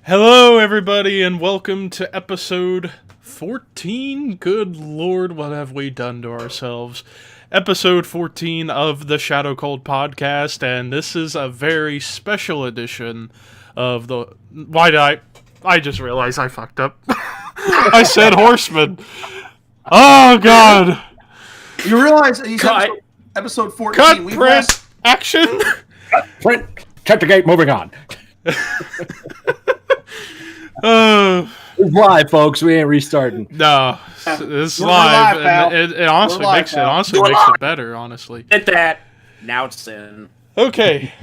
Hello, everybody, and welcome to episode 14. Good Lord, what have we done to ourselves? Episode 14 of the Shadow Cold podcast, and this is a very special edition of the... Why did I just realized I fucked up. I said Horseman. Oh, God. You realize he's episode 14. Cut, print, action. Print, chapter gate, moving on. It's live, folks. We ain't restarting. No, it's live, and it honestly makes it better. Honestly, Get that. Now it's in. Okay,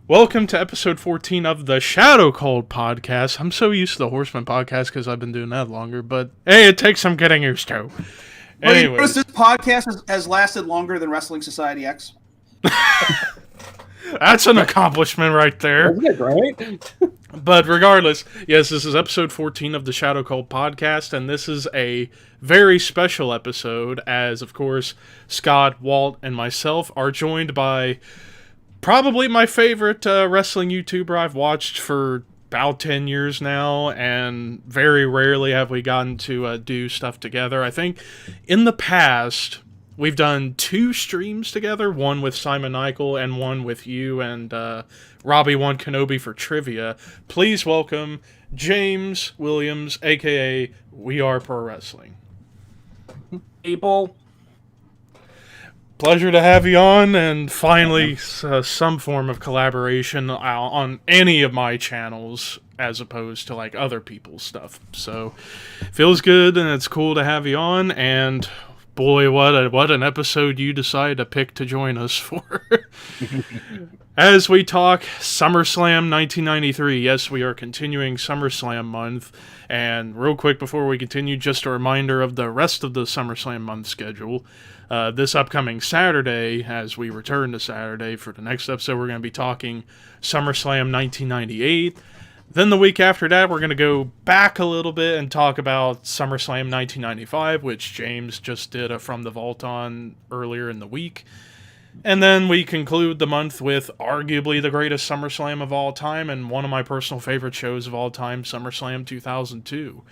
welcome to episode 14 of the Shadow Cold podcast. I'm so used to the Horseman podcast because I've been doing that longer, but hey, it takes some getting used to. Anyway, this podcast has lasted longer than Wrestling Society X. That's an accomplishment right there. Isn't it great? But regardless, yes, this is episode 14 of the Shadow Cold podcast, and this is a very special episode as, of course, Scott, Walt, and myself are joined by probably my favorite wrestling YouTuber I've watched for about 10 years now, and very rarely have we gotten to do stuff together. I think in the past... we've done 2 streams together, one with Simon Eichel and one with you and Robbie One Kenobi for trivia. Please welcome James Williams, a.k.a. We Are Pro Wrestling. People. Pleasure to have you on, and finally some form of collaboration on any of my channels as opposed to like other people's stuff. So, feels good, and it's cool to have you on, and... boy, what an episode you decided to pick to join us for. As we talk SummerSlam 1993. Yes, we are continuing SummerSlam month. And real quick before we continue, just a reminder of the rest of the SummerSlam month schedule. This upcoming Saturday, as we return to Saturday for the next episode, we're going to be talking SummerSlam 1998. Then the week after that, we're going to go back a little bit and talk about SummerSlam 1995, which James just did a From the Vault on earlier in the week. And then we conclude the month with arguably the greatest SummerSlam of all time and one of my personal favorite shows of all time, SummerSlam 2002.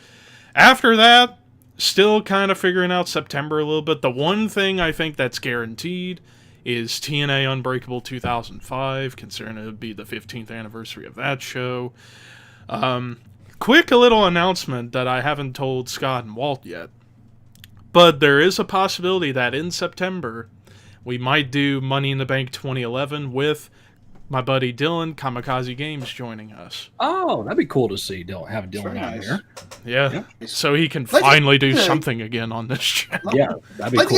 After that, still kind of figuring out September a little bit. The one thing I think that's guaranteed is TNA Unbreakable 2005, considering it would be the 15th anniversary of that show. Quick little announcement that I haven't told Scott and Walt yet. But there is a possibility that in September, we might do Money in the Bank 2011 with my buddy Dylan, Kamikaze Games, joining us. Oh, that'd be cool to see. Have Dylan out here. Yeah, so he can finally do something again on this channel. Yeah, that'd be cool. I'd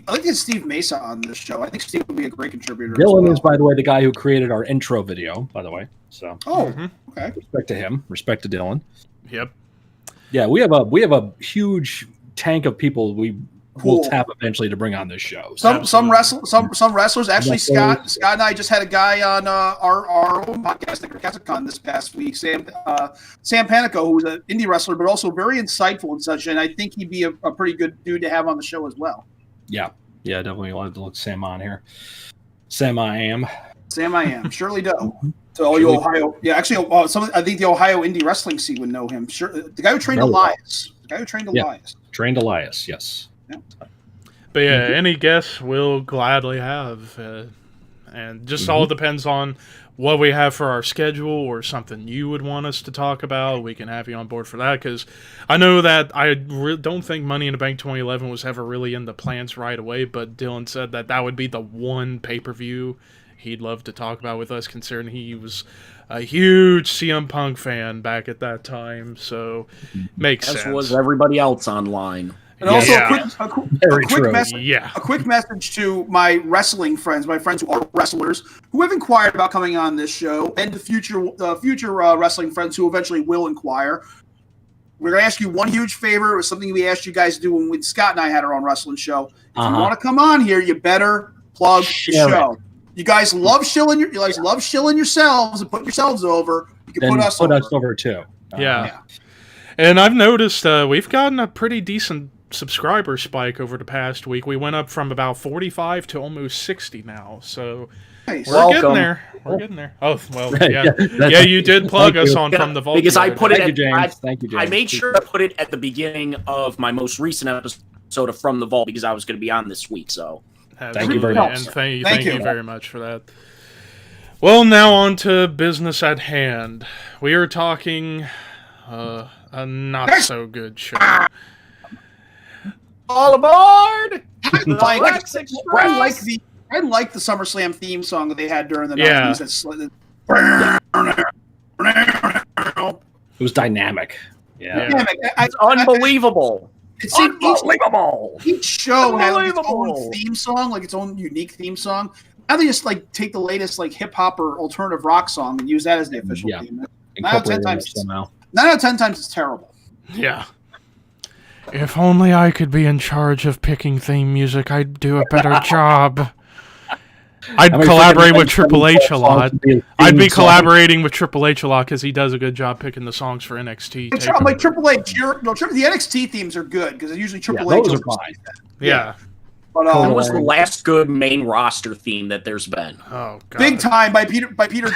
like to get Steve Mesa on this show. I think Steve would be a great contributor. Dylan is, by the way, the guy who created our intro video, by the way. So, okay. Respect to him. Respect to Dylan. Yep. Yeah, we have a huge tank of people we will tap eventually to bring on this show. So. Some wrestlers. Actually, Scott and I just had a guy on our own podcast, Kazakon, this past week. Sam Panico, who's an indie wrestler, but also very insightful and such. And I think he'd be a pretty good dude to have on the show as well. Yeah, definitely. I'll have to look Sam on here. Sam, I am. Shirley Doe. So all you Ohio, I think the Ohio indie wrestling scene would know him. Sure, the guy who trained Elias. Trained Elias, yes. Yeah. But yeah, any guests we'll gladly have, and just all depends on what we have for our schedule or something you would want us to talk about. We can have you on board for that, because I know that I don't think Money in the Bank 2011 was ever really in the plans right away, but Dylan said that would be the one pay-per-view he'd love to talk about with us, considering he was a huge CM Punk fan back at that time, so makes sense. As was everybody else online. And also a quick message to my wrestling friends, my friends who are wrestlers, who have inquired about coming on this show, and the future wrestling friends who eventually will inquire. We're going to ask you one huge favor. It was something we asked you guys to do when Scott and I had our own wrestling show. If you want to come on here, you better plug the show. You guys love shilling yourselves and putting yourselves over. You can put us over too. Yeah. And I've noticed we've gotten a pretty decent subscriber spike over the past week. We went up from about 45 to almost 60 now. So Nice. We're getting there. We're getting there. Oh, well, yeah, you did plug us on From the Vault. Because I put it Thank you, James. Thank you, James. I made sure to put it at the beginning of my most recent episode of From the Vault because I was going to be on this week. So thank you very much. And thank you very much for that. Well, now on to business at hand. We are talking a not so good show. all aboard! I like the SummerSlam theme song that they had during the 90s. It was dynamic. It's unbelievable. It's unbelievable. Each show has its own theme song, like its own unique theme song. Now they just like take the latest like hip hop or alternative rock song and use that as the official theme. 9 out of 10 times it's terrible. Yeah. If only I could be in charge of picking theme music, I'd do a better job. I'd collaborate with Triple H a lot. I'd be collaborating with Triple H a lot because he does a good job picking the songs for NXT. Like Triple H, the NXT themes are good because usually Triple H. Those are fine. Yeah. But that was the last good main roster theme that there's been. Oh, God. Big Time by Peter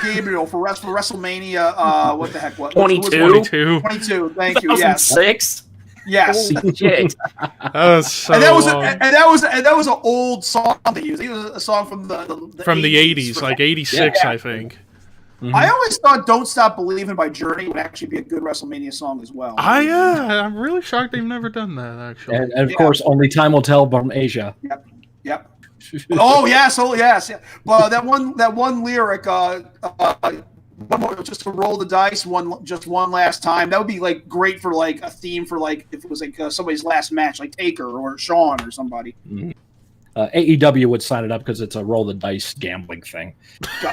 Gabriel for WrestleMania. What the heck? 22. 22. Thank you. Yes. 2006. Yes. Shit. That was so and that was an old song they used. It was a song from the 80s, like 86, I think. Mm-hmm. I always thought "Don't Stop Believing" by Journey would actually be a good WrestleMania song as well. I'm really shocked they've never done that, actually. And of course, Only Time Will Tell from Asia. Yep. Oh yes. Well, that one lyric, one more, just to roll the dice, one last time. That would be like great for like a theme for like if it was like somebody's last match, like Taker or Shawn or somebody. Mm-hmm. AEW would sign it up because it's a roll the dice gambling thing.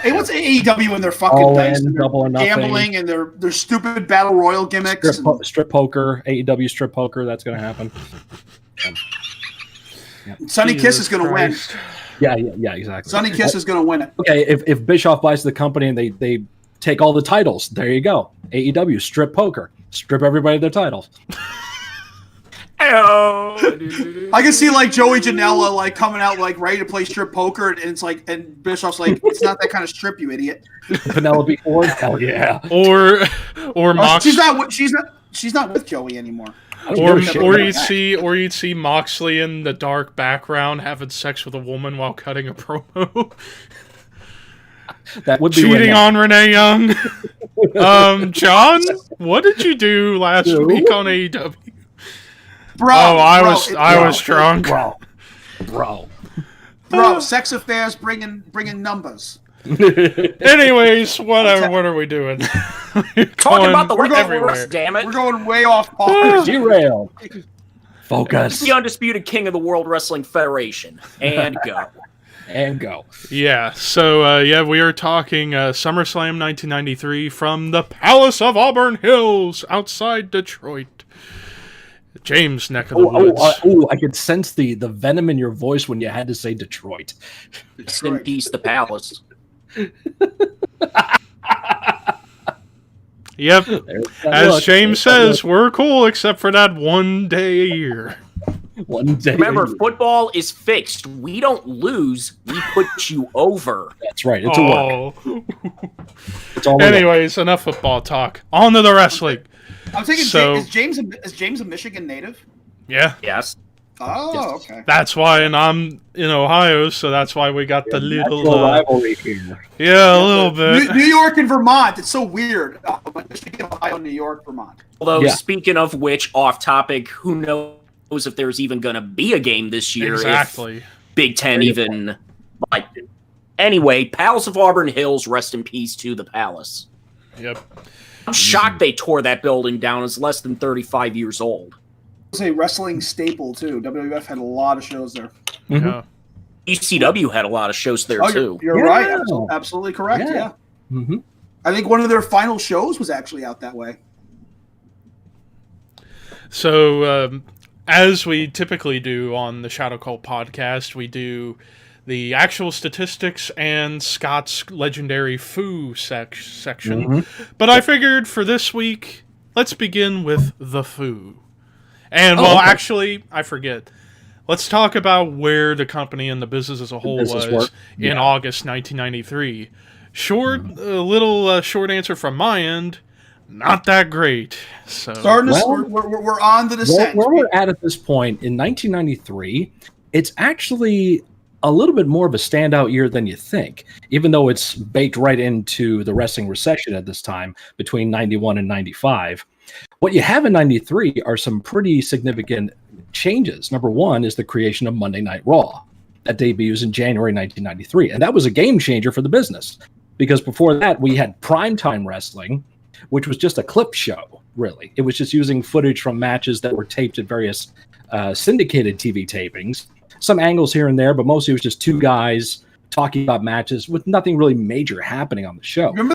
Hey, what's AEW and their fucking dice and their gambling and their stupid battle royal gimmicks? Strip poker, AEW strip poker. That's going to happen. Sonny Kiss is going to win. Yeah, exactly. Sonny Kiss is going to win it. Okay, if Bischoff buys the company and they take all the titles, there you go. AEW strip poker, strip everybody their titles. I can see like Joey Janela like coming out like ready to play strip poker, and it's like, and Bischoff's like, it's not that kind of strip, you idiot. Penelope Ford, hell yeah. Or Mox. She's not with Joey anymore. Or you'd see Moxley in the dark background having sex with a woman while cutting a promo. That would be cheating on Renee Young. John, what did you do last week on AEW? I was drunk. Bro. Sex affairs bringing numbers. Anyways, whatever. What are we doing? Talking about the everywhere. Damn it! We're going way off par. Derail. Focus. The undisputed king of the World Wrestling Federation, and go. And go. Yeah. So we are talking SummerSlam 1993 from the Palace of Auburn Hills outside Detroit. James' neck of the woods. I could sense the venom in your voice when you had to say Detroit. Rest in peace, the Palace. Yep. As James says, we're cool except for that one day a year. One day. Remember, football is fixed. We don't lose. We put you over. That's right. It's a work. It's all anyways, enough football talk. On to the wrestling. I'm thinking, is James a Michigan native? Yeah. Yes. Oh, okay. That's why, and I'm in Ohio, so that's why we got the little rivalry here. Yeah, a little bit. New York and Vermont. It's so weird. Michigan, Ohio, New York, Vermont. Although, speaking of which, off topic, who knows if there's even going to be a game this year? Exactly. If Big Ten even like. Anyway, Palace of Auburn Hills. Rest in peace to the Palace. Yep. I'm shocked they tore that building down. It's less than 35 years old. It's a wrestling staple, too. WWF had a lot of shows there. Yeah. ECW had a lot of shows there, too. You're right. Absolutely correct, yeah. Mm-hmm. I think one of their final shows was actually out that way. So, as we typically do on the Shadow Cult podcast, we do the actual statistics and Scott's legendary foo section. Mm-hmm. But I figured for this week, let's begin with the foo. And, actually, I forget. let's talk about where the company and the business as a whole was in August 1993. Short answer from my end. Not that great. So we're on the descent. Where we're at this point in 1993, it's actually a little bit more of a standout year than you think, even though it's baked right into the wrestling recession at this time between 91 and 95. What you have in 93 are some pretty significant changes. Number one is the creation of Monday Night Raw. That debuts in January 1993. And that was a game changer for the business, because before that, we had primetime wrestling, which was just a clip show, really. It was just using footage from matches that were taped at various syndicated TV tapings. Some angles here and there, but mostly it was just two guys talking about matches with nothing really major happening on the show. Remember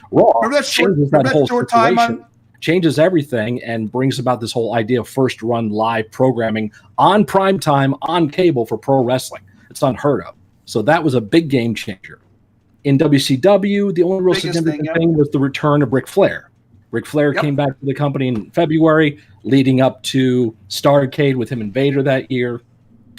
that short time changes everything and brings about this whole idea of first run live programming on primetime on cable for pro wrestling. It's unheard of. So that was a big game changer. In WCW, the only real significant thing was the return of Ric Flair. Ric Flair came back to the company in February, leading up to Starrcade with him and Vader that year.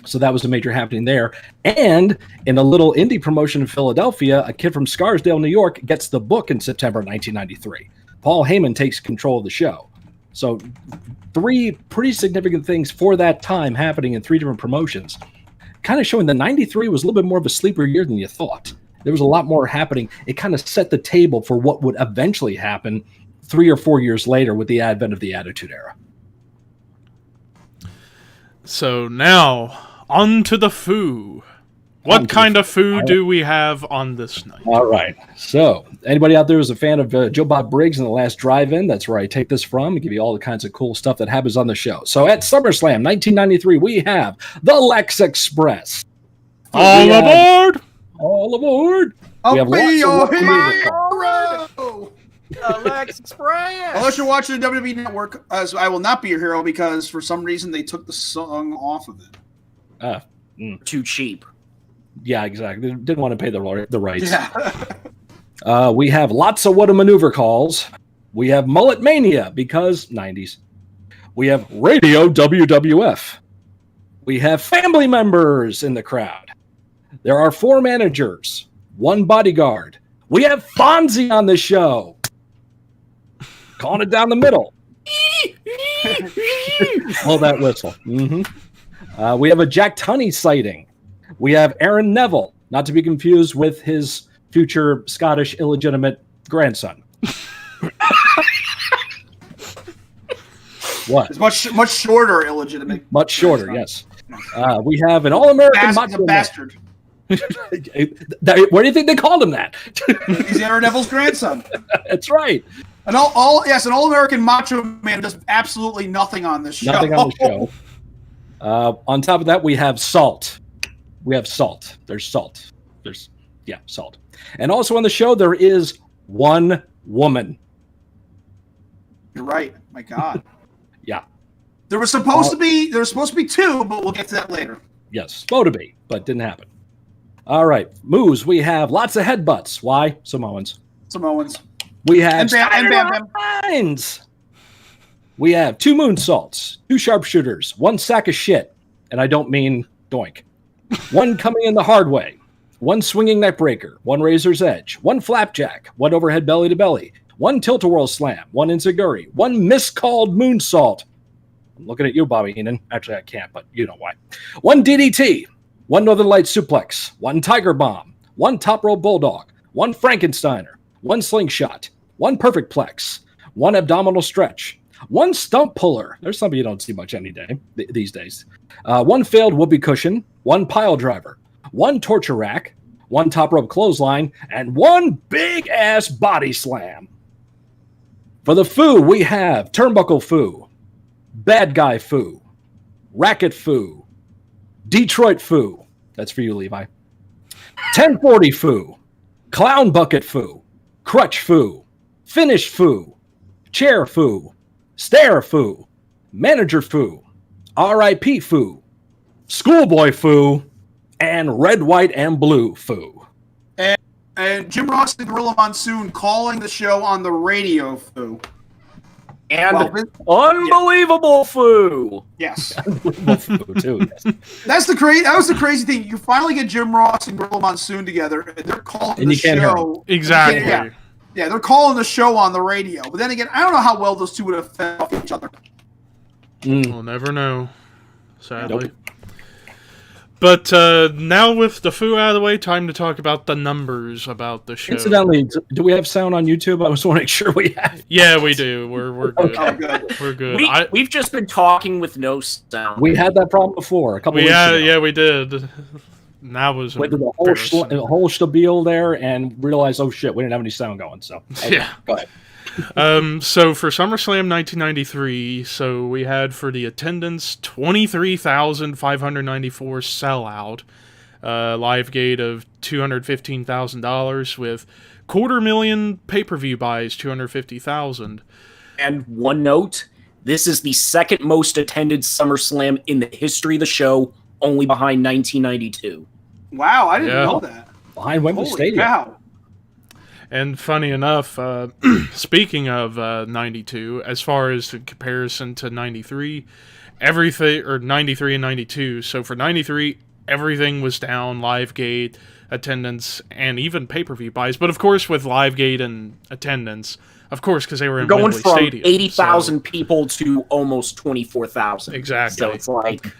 So that was a major happening there. And in a little indie promotion in Philadelphia, a kid from Scarsdale, New York, gets the book in September 1993. Paul Heyman takes control of the show. So 3 pretty significant things for that time happening in 3 different promotions, kind of showing that 93 was a little bit more of a sleeper year than you thought. There was a lot more happening. It kind of set the table for what would eventually happen 3 or 4 years later with the advent of the Attitude Era. So now, on to the foo. What kind of foo do we have on this night? All right. So, anybody out there who's a fan of Joe Bob Briggs and The Last Drive-In, that's where I take this from and give you all the kinds of cool stuff that happens on the show. So, at SummerSlam 1993, we have the Lex Express. All aboard! All aboard! I'll be your hero! Lex Express! Unless you're watching the WWE Network, as I will not be your hero because for some reason they took the song off of it. Too cheap. Yeah, exactly. Didn't want to pay the rights. Yeah. We have lots of what a maneuver calls. We have Mullet Mania because 90s. We have Radio WWF. We have family members in the crowd. There are 4 managers, 1 bodyguard. We have Fonzie on the show. Calling it down the middle. Blow that whistle. Mm-hmm. We have a Jack Tunney sighting. We have Aaron Neville, not to be confused with his future Scottish illegitimate grandson. What? It's much shorter illegitimate. Much shorter, yes. We have an All-American Macho bastard. Where do you think they called him that? He's Aaron Neville's grandson. That's right. An All-American Macho Man does absolutely nothing on this show. Nothing on the show. On top of that, we have Salt. We have Salt. There's Salt. Salt. And also on the show, there is 1 woman. You're right. My God. Yeah. There was supposed to be 2, but we'll get to that later. Yes, supposed to be, but didn't happen. All right, moves. We have lots of headbutts. Why? Samoans. We have Steiner. We have 2 moonsaults, 2 sharpshooters, 1 sack of shit, and I don't mean Doink. 1 coming in the hard way, 1 swinging neck breaker, 1 razor's edge, 1 flapjack, 1 overhead belly to belly, 1 tilt-a-whirl slam, 1 enziguri, 1 miscalled moonsault. I'm looking at you, Bobby Heenan. Actually, I can't, but you know why. 1 DDT, 1 Northern Light suplex, 1 tiger bomb, 1 top rope bulldog, 1 Frankensteiner, 1 slingshot, 1 perfect plex, 1 abdominal stretch, 1 stump puller. There's something you don't see much any day these days. 1 failed whoopee cushion, 1 pile driver, 1 torture rack, 1 top rope clothesline, and 1 big ass body slam. For the foo, we have turnbuckle foo, bad guy foo, racket foo, Detroit foo. That's for you, Levi. 1040 foo, clown bucket foo, crutch foo, finish foo, chair foo, stare foo, manager foo, RIP foo, schoolboy foo, and red, white, and blue foo. And Jim Ross and Gorilla Monsoon calling the show on the radio foo. And unbelievable foo. Yes. Foo too, yes. That was the crazy thing. You finally get Jim Ross and Gorilla Monsoon together, and they're calling the show. Exactly. Yeah, they're calling the show on the radio. But then again, I don't know how well those two would have fed off each other. We'll never know, sadly. Nope. But now with the foo out of the way, time to talk about the numbers about the show. Incidentally, do we have sound on YouTube? I just want to make sure we have. Yeah, we do. We're good. Okay. Oh, good. We're good. We've just been talking with no sound. We had that problem before a couple weeks ago. Yeah, we did. That was went to the whole spiel there and realized, oh shit, we didn't have any sound going. So yeah, go ahead. So for SummerSlam 1993, so we had for the attendance 23,594 sellout, live gate of $215,000 with $250,000 pay-per-view buys, 250,000. And one note, this is the second most attended SummerSlam in the history of the show, only behind 1992. Wow, I didn't know that. Behind Wembley Stadium. Cow. And funny enough, speaking of 92, as far as the comparison to 93, everything, or 93 and 92, so for 93, everything was down, live gate, attendance, and even pay-per-view buys. But of course, with live gate and attendance, of course, because they were in Wembley Stadium. Going from 80,000 people to almost 24,000. Exactly. So it's like...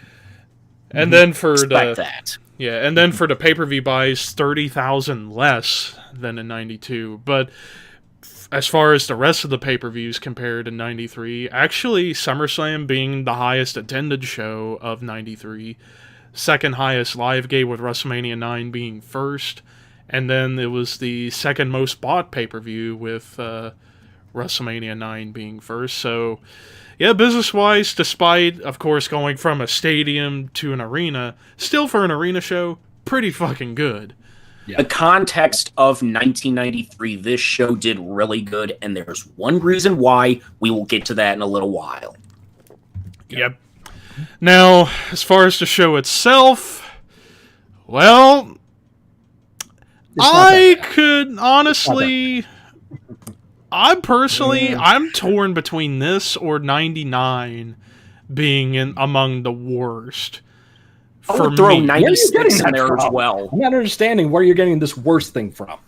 And then for that. Yeah, and then for the pay-per-view buys, 30,000 less than in 92. But as far as the rest of the pay-per-views compared to 93, actually SummerSlam being the highest attended show of 93, second highest live gate with WrestleMania 9 being first, and then it was the second most bought pay-per-view with WrestleMania 9 being first. So yeah, business-wise, despite, of course, going from a stadium to an arena, still for an arena show, pretty fucking good. Yeah. The context of 1993, this show did really good, and there's one reason why. We will get to that in a little while. Yep. Now, as far as the show itself, well, I could honestly... I'm torn between this or 99 being among the worst. I would throw 96 in there as well. I'm not understanding where you're getting this worst thing from.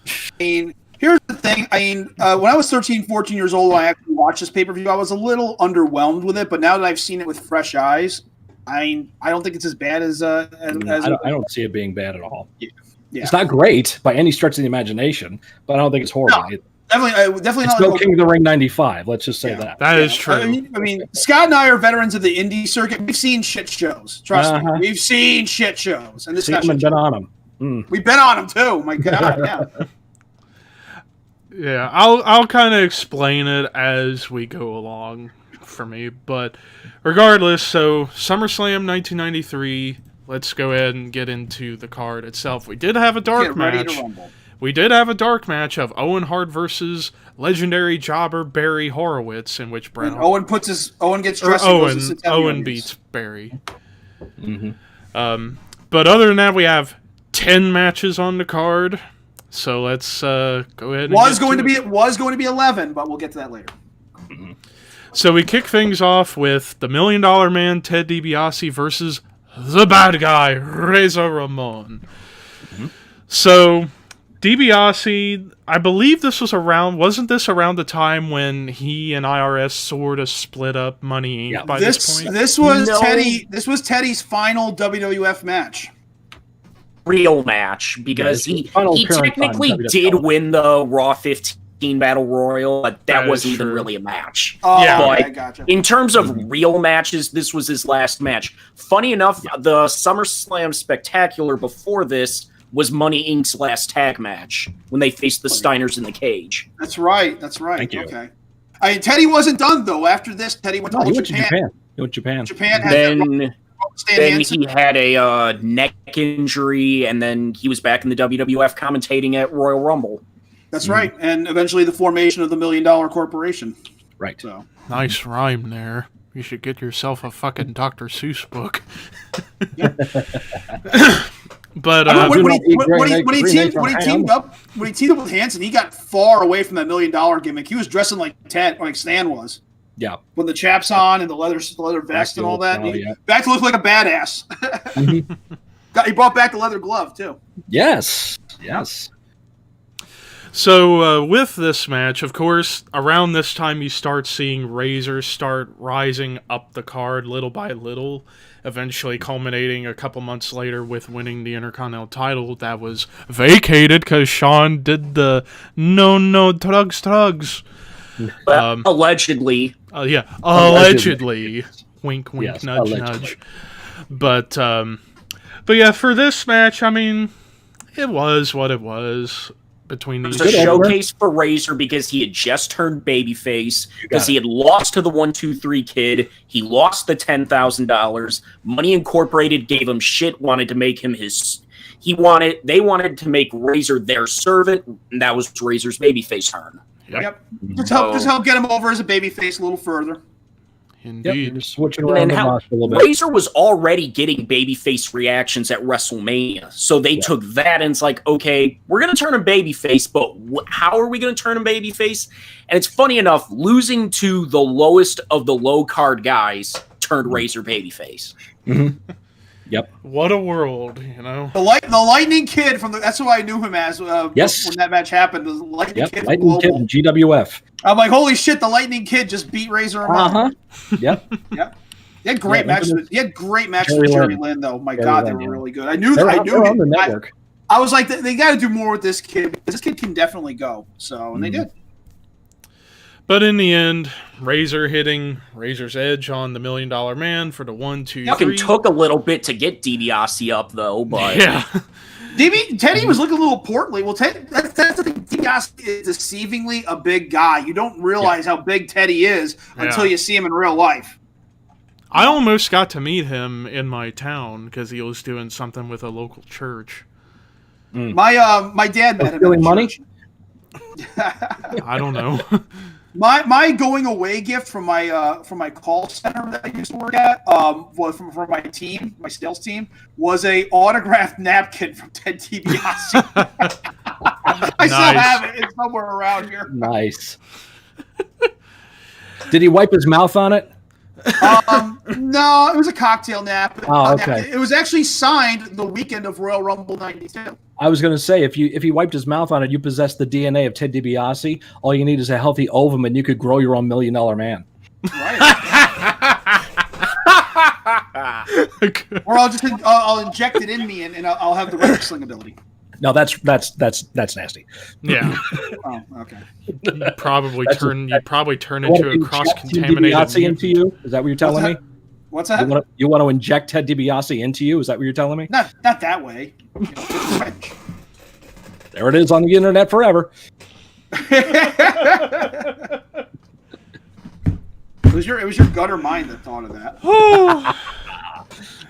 I mean, here's the thing. I mean, when I was 13, 14 years old, when I actually watched this pay-per-view, I was a little underwhelmed with it. But now that I've seen it with fresh eyes, I mean, I don't think it's as bad as I don't see it being bad at all. Yeah. It's not great by any stretch of the imagination, but I don't think it's horrible. No. Definitely it's not. No King of the Ring 95. Let's just say that. That is true. I mean, Scott and I are veterans of the indie circuit. We've seen shit shows. Trust me, we've seen shit shows, and this we've been on them. We've been on them too. My God, yeah. Yeah, I'll kind of explain it as we go along for me, but regardless, so SummerSlam 1993. Let's go ahead and get into the card itself. We did have a dark match. We did have a dark match of Owen Hart versus legendary jobber Barry Horowitz, in which Owen gets dressed. Owen beats Barry. Mm-hmm. But other than that, we have 10 matches on the card. So let's go ahead. It was going to be 11, but we'll get to that later. Mm-hmm. So we kick things off with the $1 Million Man Ted DiBiase versus the bad guy Razor Ramon. Mm-hmm. So DiBiase, I believe this was wasn't this around the time when he and IRS sort of split up Money Inc. by this point? This was Teddy's final WWF match. Real match, because he technically did win the Raw 15 Battle Royal, but that wasn't even really a match. Oh, yeah, but okay, gotcha. In terms of real matches, this was his last match. Funny enough, the SummerSlam Spectacular before this was Money Inc.'s last tag match when they faced the Steiners in the cage. That's right. Thank you. Okay. Teddy wasn't done, though. After this, Teddy went to Japan. He went to Japan. Then he had a neck injury, and then he was back in the WWF commentating at Royal Rumble. That's right. And eventually the formation of the $1 Million Corporation. Right. So nice rhyme there. You should get yourself a fucking Dr. Seuss book. But when he teamed up with Hanson, he got far away from that $1 Million gimmick. He was dressing like Stan was. Yeah. With the chaps on and the leather vest and all that. Back to look like a badass. Mm-hmm. He brought back the leather glove, too. Yes. So with this match, of course, around this time you start seeing Razor start rising up the card little by little, eventually culminating a couple months later with winning the Intercontinental title that was vacated because Shawn did the no drugs. Allegedly. Allegedly. Wink, wink, yes, nudge, nudge. But yeah, for this match, I mean, it was what it was. Between these, it was a showcase for Razor because he had just turned babyface, because he had lost to the 1-2-3 Kid. He lost the $10,000. Money Incorporated gave him shit, wanted to make him his. They wanted to make Razor their servant, and that was Razor's babyface turn. Yep. Just help get him over as a babyface a little further. Indeed. Yep, switching around a little bit. Razor was already getting babyface reactions at WrestleMania, so they took that and it's like, okay, we're going to turn him babyface, but how are we going to turn him babyface? And it's funny enough, losing to the lowest of the low card guys turned Razor babyface. Mm-hmm. Yep. What a world, you know. The Lightning Kid that's who I knew him as. Yes. When that match happened, the Lightning Kid. Lightning Kid and GWF. I'm like, holy shit! The Lightning Kid just beat Razor Ramon. Yep. Yep. He had great matches. He had great matches with Jerry Lynn, though. My God, they were really good. I knew. On the network. I was like, they got to do more with this kid because this kid can definitely go. So, and they did. But in the end, Razor hitting Razor's Edge on the $1 Million Man for the 1-2-3. It took a little bit to get DiBiase up, though. But yeah, Teddy was looking a little portly. Well, that's the thing. DiBiase is deceivingly a big guy. You don't realize how big Teddy is until you see him in real life. I almost got to meet him in my town because he was doing something with a local church. My dad met him. Stealing money? I don't know. My going away gift from my call center that I used to work at, was from my team, my sales team, was a autographed napkin from Ted DiBiase. I still have it. It's somewhere around here. Nice. Did he wipe his mouth on it? No, it was a cocktail napkin. Oh, okay. It was actually signed the weekend of Royal Rumble '92. I was going to say, if he wiped his mouth on it, you possess the DNA of Ted DiBiase. All you need is a healthy ovum, and you could grow your own $1 Million Man. Right. Or I'll inject it in me, and I'll have the wrestling ability. No, that's nasty. Yeah. Oh, okay. You probably turn into a cross-contaminated into you. Is that what you're telling me? What's that? You want to inject Ted DiBiase into you? Is that what you're telling me? Not that way. There it is on the internet forever. It was your gutter mind that thought of that.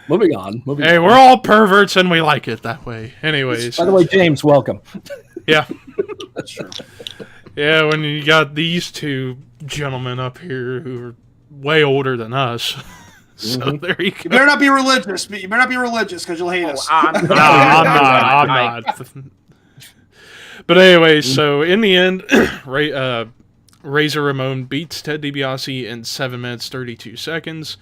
Moving on. Hey, we're all perverts and we like it that way. Anyways. By the way, James, welcome. Yeah. That's true. Yeah, when you got these two gentlemen up here who are way older than us. So there you go. You better not be religious. You better not be religious because you'll hate us. I'm not. But anyway, so in the end, Razor Ramon beats Ted DiBiase in 7 minutes 32 seconds.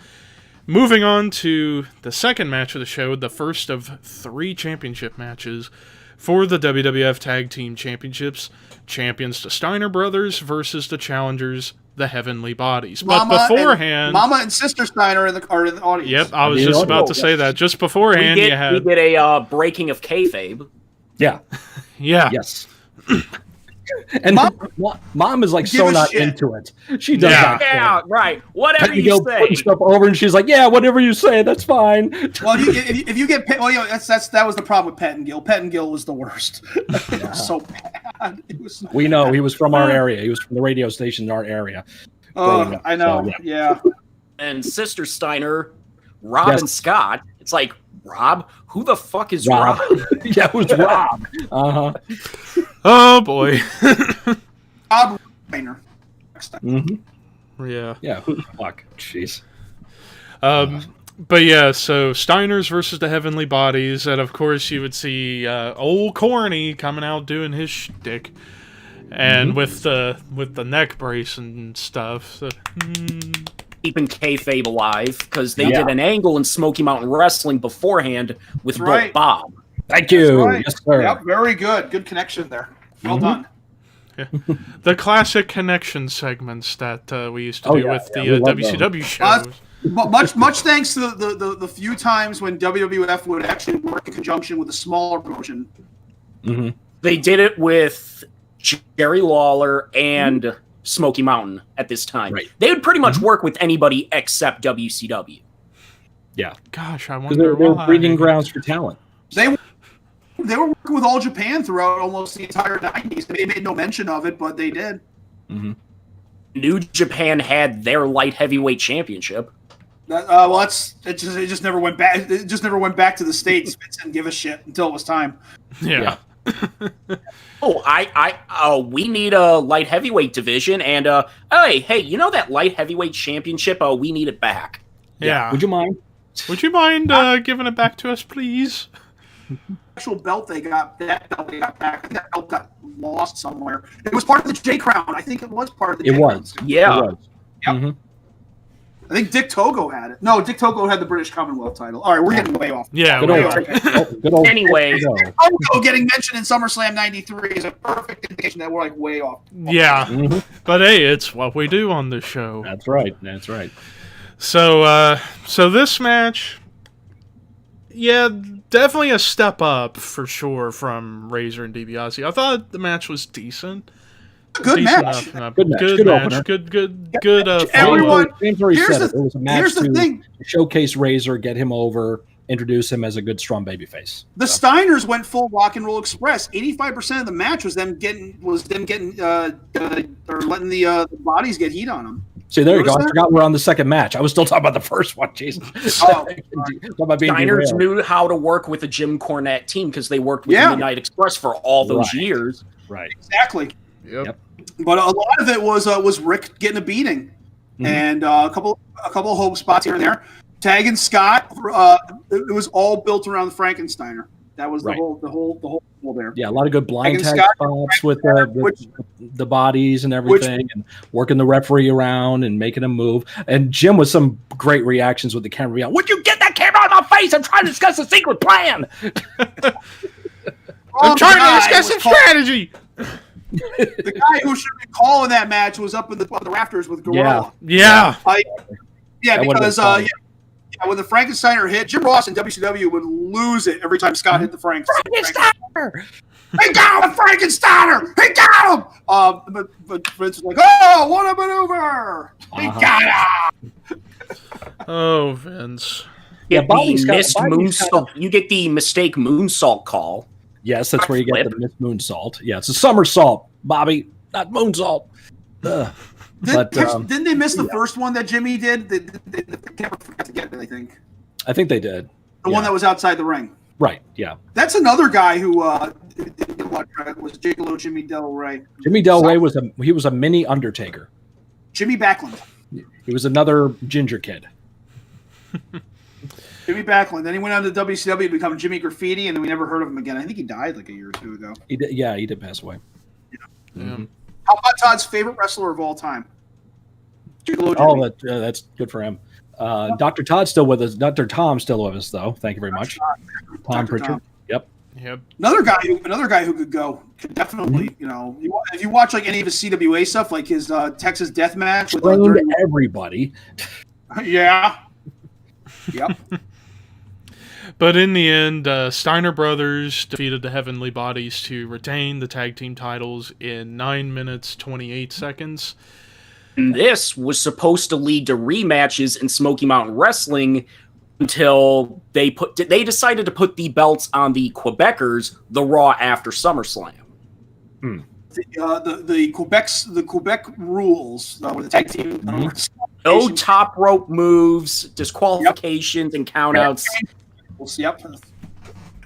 Moving on to the second match of the show, the first of 3 championship matches for the WWF Tag Team Championships. Champions the Steiner Brothers versus the challengers, the Heavenly Bodies. But beforehand... Mama and Sister Steiner are in the audience. Yep, I was just about to say that. Just beforehand, we get a breaking of kayfabe. Yeah. Yeah. Yes. And Mom is like so not into it. She does not. Yeah, right. Whatever you say. Putting stuff over, and she's like, "Yeah, whatever you say, that's fine." Well, if you get, that was the problem with Pettengill. Pettengill was the worst. It was so bad. We know he was from our area. He was from the radio station in our area. Oh, I know. So, yeah. And Sister Steiner, Rob and Scott. It's like, Rob? Who the fuck is Rob? Yeah, it was Rob. Uh-huh. Oh, boy. Rob Steiner. Mm-hmm. Yeah. Yeah, who the fuck? Jeez. But yeah, so Steiners versus the Heavenly Bodies, and of course you would see old Corny coming out doing his shtick. and with the neck brace and stuff. So, keeping kayfabe alive, because they did an angle in Smoky Mountain Wrestling beforehand with Bob. Thank you. Right. Yes, sir. Yep, very good. Good connection there. Well done. Yeah. The classic connection segments that we used to do with the WCW shows. Much thanks to the few times when WWF would actually work in conjunction with a smaller promotion. Mm-hmm. They did it with Jerry Lawler and Smoky Mountain at this time. Right. They would pretty much work with anybody except WCW. Yeah. Gosh, I wonder they're breeding grounds for talent. They were working with All Japan throughout almost the entire 90s. They made no mention of it, but they did. Mm-hmm. New Japan had their light heavyweight championship. It just never went back. It just never went back to the States. Vince didn't give a shit until it was time. Yeah. We need a light heavyweight division, and hey, you know that light heavyweight championship? We need it back. Yeah. Would you mind? Would you mind giving it back to us, please? Actual belt they got back. That belt got lost somewhere. It was part of the J Crown. I think it was part of the J Crown. Yeah. It was. Yep. Mm-hmm. I think Dick Togo had it. No, Dick Togo had the British Commonwealth title. All right, we're getting way off. Yeah. Good old anyway, Togo getting mentioned in SummerSlam '93 is a perfect indication that we're like way off. Yeah. Mm-hmm. But hey, it's what we do on this show. That's right. So this match, definitely a step up for sure from Razor and DiBiase. I thought the match was decent. Good match. Good match. Good. Everyone. Here's it was a match here's the thing. Showcase Razor, get him over, introduce him as a good, strong babyface. The Steiners went full Rock and Roll Express. 85% of the match was them getting or letting the bodies get heat on them. See, there you go. I forgot we're on the second match. I was still talking about the first one, Jason. Steiners knew how to work with a Jim Cornette team because they worked with the Midnight Express for all those years. Right. Exactly. Yep. But a lot of it was Rick getting a beating, and a couple of hope spots here and there. Tagging Scott. It was all built around Frankensteiner. That was the whole there. Yeah, a lot of good blind tag spots with the bodies and everything, and working the referee around and making him move. And Jim with some great reactions with the camera. Would you get that camera on my face? I'm trying to discuss a secret plan. I'm trying to discuss some strategy. The guy who should be calling that match was up on the rafters with Gorilla. Yeah. Because when the Frankensteiner hit, Jim Ross in WCW would lose it every time Scott hit the Frankensteiner. He got him, Frankensteiner! He got him! But Vince was like, oh, what a maneuver! He got him! Oh, Vince. You get the mistake moonsault call. Yes, that's where you get the missed moonsault. Yeah, it's a somersault, Bobby, not moonsault. Didn't they miss the first one that Jimmy did? They never forgot to get it, I think. I think they did. The one that was outside the ring. Right, yeah. That's another guy who was Gigolo Jimmy Del Rey. Jimmy Del Rey was a mini Undertaker. Jimmy Backlund. He was another ginger kid. Jimmy Backlund. Then he went on to WCW to become Jimmy Graffiti, and then we never heard of him again. I think he died like a year or two ago. He did pass away. Yeah. Mm-hmm. How about Todd's favorite wrestler of all time? That's good for him. Dr. Todd's still with us. Dr. Tom's still with us, though. Thank you very much. Tom Pritchard. Yep. Another guy who could go. Could definitely, if you watch like any of his CWA stuff, like his Texas Death Match with everybody. Yeah. Yep. But in the end, Steiner Brothers defeated the Heavenly Bodies to retain the tag team titles in 9 minutes 28 seconds. And this was supposed to lead to rematches in Smoky Mountain Wrestling until they decided to put the belts on the Quebecers the Raw after SummerSlam. The Quebec rules with the tag team. No top rope moves, disqualifications, and countouts. Yep.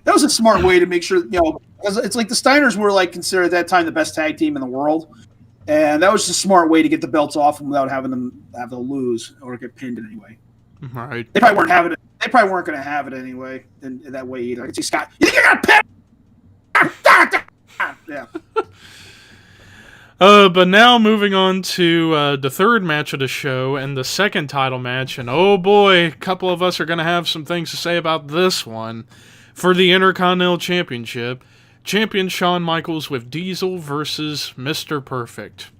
That was a smart way to make sure, because it's like the Steiners were like considered at that time the best tag team in the world, and that was a smart way to get the belts off them without having them have to lose or get pinned in any way. Right. They probably weren't having it. They probably weren't going to have it anyway in that way either. I can see Scott. You think you're going to pin? Yeah. But now moving on to the third match of the show and the second title match, and oh boy, a couple of us are going to have some things to say about this one. For the Intercontinental Championship, champion Shawn Michaels with Diesel versus Mr. Perfect.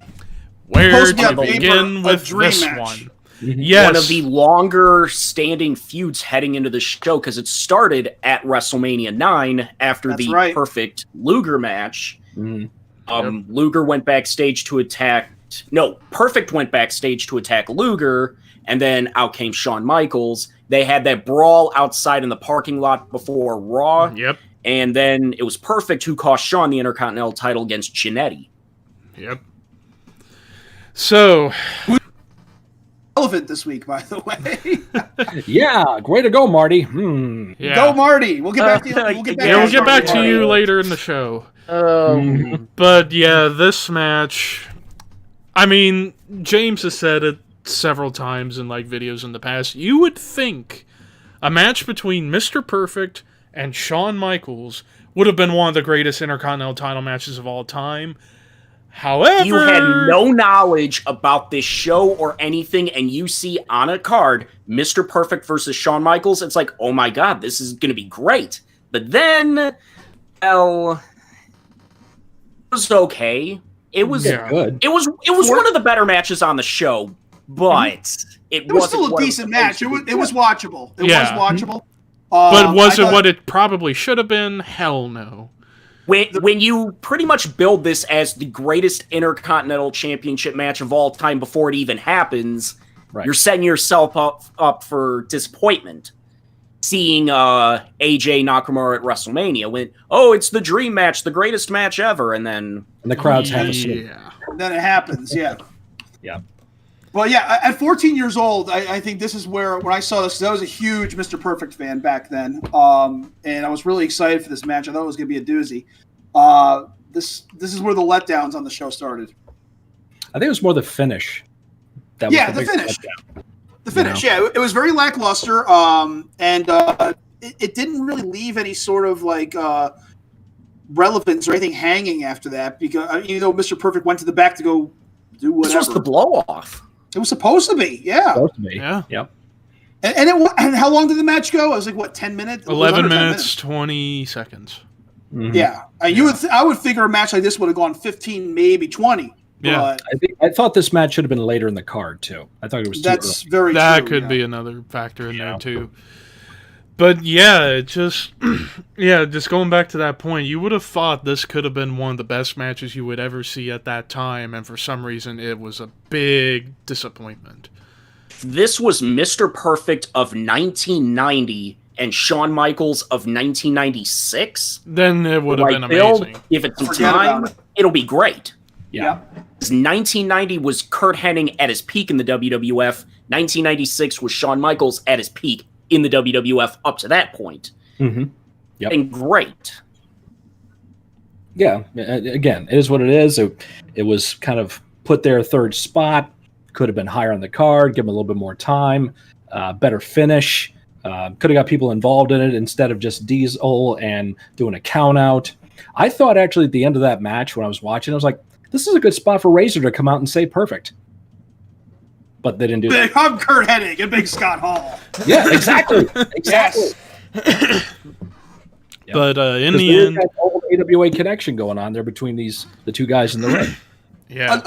Where to begin with this one? Yes. One of the longer standing feuds heading into the show, because it started at WrestleMania 9 after Perfect Luger match. Luger went backstage to attack... No, Perfect went backstage to attack Luger, and then out came Shawn Michaels. They had that brawl outside in the parking lot before Raw. Yep. And then it was Perfect who cost Shawn the Intercontinental title against Jannetty. Yep. So... relevant this week, by the way. Yeah, way to go, Marty. Yeah. Go, Marty. We'll get back to you. We'll get back to you later in the show. But yeah, this match. I mean, James has said it several times in like videos in the past. You would think a match between Mr. Perfect and Shawn Michaels would have been one of the greatest Intercontinental title matches of all time. However, you had no knowledge about this show or anything, and you see on a card Mr. Perfect versus Shawn Michaels. It's like, oh my god, this is going to be great. But then, well, it was okay. It was good. It was one of the better matches on the show, but it was still a decent match. It was watchable. It was watchable. But was it what it probably should have been? Hell no. When you pretty much build this as the greatest Intercontinental Championship match of all time before it even happens, you're setting yourself up for disappointment. Seeing AJ Nakamura at WrestleMania went, oh, it's the dream match, the greatest match ever, and the crowds have a seat. Then it happens, yeah. Yeah. Well, yeah, at 14 years old, I think this is where, when I saw this, I was a huge Mr. Perfect fan back then, and I was really excited for this match. I thought it was going to be a doozy. This is where the letdowns on the show started. I think it was more the finish. The finish. The finish, it was very lackluster, and it didn't really leave any sort of like relevance or anything hanging after that, because even though Mr. Perfect went to the back to go do whatever. This was the blow-off. It was supposed to be, yeah. Yeah. Yep. And how long did the match go? It was like, what, 10 minutes? 11 minutes, 20 seconds. Mm-hmm. Yeah. I would figure a match like this would have gone 15, maybe 20. Yeah. But I thought this match should have been later in the card, too. I thought it was That's too very That true, could be another factor in there, too. But yeah, it just going back to that point, you would have thought this could have been one of the best matches you would ever see at that time, and for some reason it was a big disappointment. This was Mr. Perfect of 1990 and Shawn Michaels of 1996. Then it would have been amazing. If it's time, it'll be great. Yeah. 1990 was Kurt Hennig at his peak in the WWF. 1996 was Shawn Michaels at his peak in the WWF up to that point. Mm-hmm. Yep. And great. Yeah. Again, it is what it is. It was kind of put there third spot. Could have been higher on the card. Give them a little bit more time. Better finish. Could have got people involved in it instead of just Diesel and doing a count out. I thought actually at the end of that match when I was watching, I was like, this is a good spot for Razor to come out and say perfect. But they didn't do that. I'm Kurt Hennig and Big Scott Hall. Yeah, exactly. Exactly. Yes. But in the end, that old AWA connection going on there between the two guys in the ring. Yeah.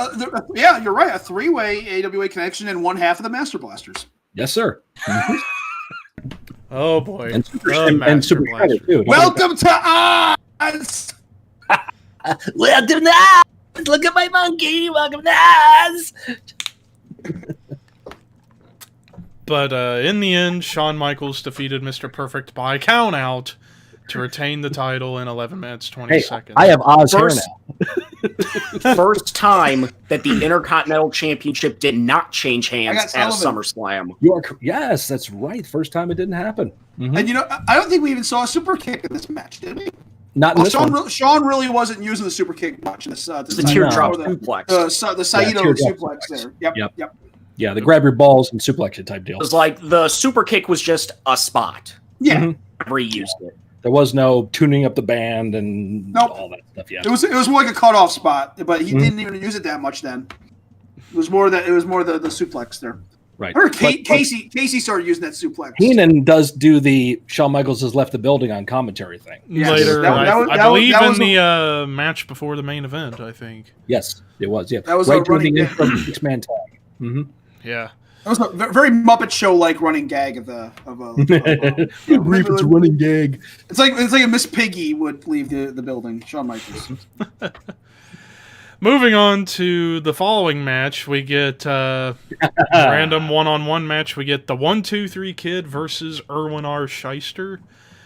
Yeah, you're right. A three-way AWA connection and one half of the Master Blasters. Yes, sir. Mm-hmm. Oh boy. And Super Shredder too. Welcome to Oz. Welcome to Oz. Look at my monkey. Welcome to Oz. But in the end, Shawn Michaels defeated Mr. Perfect by count out to retain the title in 11 minutes, 20 seconds. I have Oz hair now. First time that the Intercontinental Championship did not change hands at SummerSlam. Yes, that's right. First time it didn't happen. Mm-hmm. And I don't think we even saw a super kick in this match, did we? Not in this one. Sean really wasn't using the super kick much in this. The teardrop suplex. The Saito suplex there. Yep. Yeah, the grab your balls and suplex it type deal. It was like the super kick was just a spot. Yeah. Mm-hmm. Never used it. There was no tuning up the band and all that stuff yet. It was more like a cutoff spot, but he didn't even use it that much then. It was more the suplex there. Right. I remember Casey started using that suplex. Heenan does do the Shawn Michaels has left the building on commentary thing. Yes. Later, I believe in the match before the main event, I think. Yes, it was. Yeah, that was right a running the six-man tag. Mm-hmm. Yeah. That was a very Muppet Show-like running gag of a It's a running gag. It's like a Miss Piggy would leave the building. Shawn Michaels. Moving on to the following match, we get random one-on-one match. We get the 1-2-3 Kid versus Erwin R. Shyster.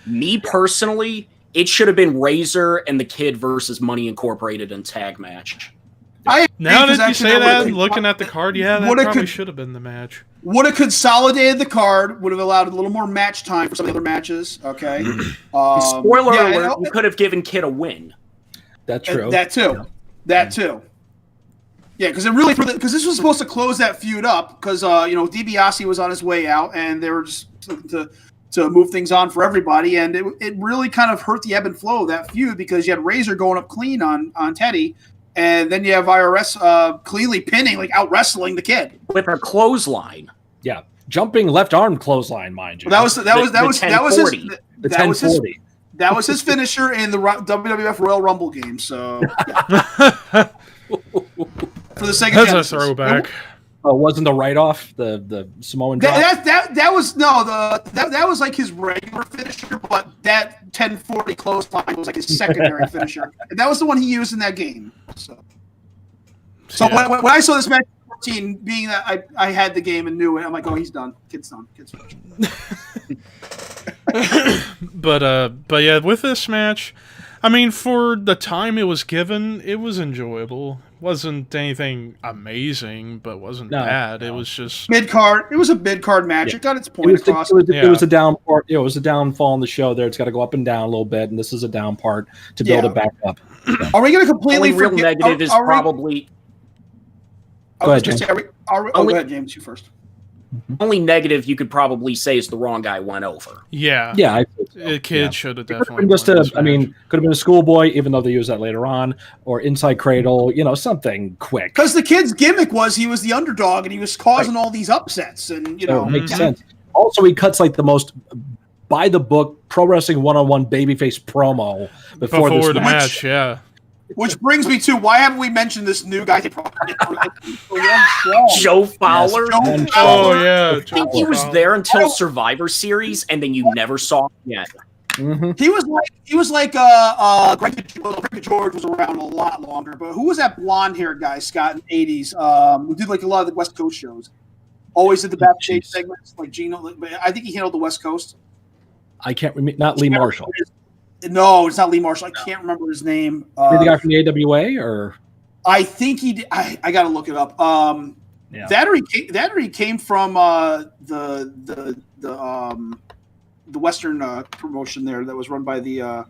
Me personally, it should have been Razor and the Kid versus Money Incorporated in tag match. Now that you say that, looking at the card, that probably should have been the match. Would have consolidated the card, would have allowed a little more match time for some of the other matches. Okay. Spoiler alert, you could have given Kid a win. That's true. That too. Yeah. That too. Yeah, because this was supposed to close that feud up because DiBiase was on his way out and they were just to move things on for everybody, and it really kind of hurt the ebb and flow of that feud because you had Razor going up clean on Teddy. And then you have IRS cleanly pinning, like out wrestling the Kid with a clothesline. Yeah, jumping left arm clothesline, mind you. That was his 1040. That was his finisher in the WWF Royal Rumble game. So for the second, that's a throwback. Oh, wasn't the write-off the Samoan drop? That was like his regular finisher, but that 1040 clothesline was like his secondary finisher, and that was the one he used in that game. So when I saw this match 14, being that I had the game and knew it, I'm like, oh, he's done. Kid's done. Kid's finished. But yeah, with this match, I mean, for the time it was given, it was enjoyable. Wasn't anything amazing, but wasn't bad. It was just mid-card. It was a mid-card match. It got its point across. It was a down part. It was a downfall in the show there. It's got to go up and down a little bit, and this is a down part to build it back up. Are we going to completely real negative is probably... Go ahead, James. Go ahead, James. You first. Only negative you could probably say is the wrong guy went over. Yeah. Yeah. The Kid should have definitely could have been a schoolboy, even though they use that later on, or inside cradle, something quick. Because the Kid's gimmick was he was the underdog and he was causing all these upsets, and makes sense. Also, he cuts like the most by the book pro wrestling one-on-one babyface promo before the match. Yeah. Which brings me to why haven't we mentioned this new guy? Joe Fowler. Yes, oh yeah, I think he was there until Survivor Series, and then you never saw him again. Mm-hmm. He was like Greg George was around a lot longer. But who was that blonde-haired guy, Scott, in the '80s? Who did like a lot of the West Coast shows? Always did the backstage segments, like Gino. But I think he handled the West Coast. I can't remember. Not Lee Marshall. No, it's not Lee Marshall. I can't remember his name. The guy from the AWA, or I think he did. I got to look it up. That or he came from the Western promotion there that was run by the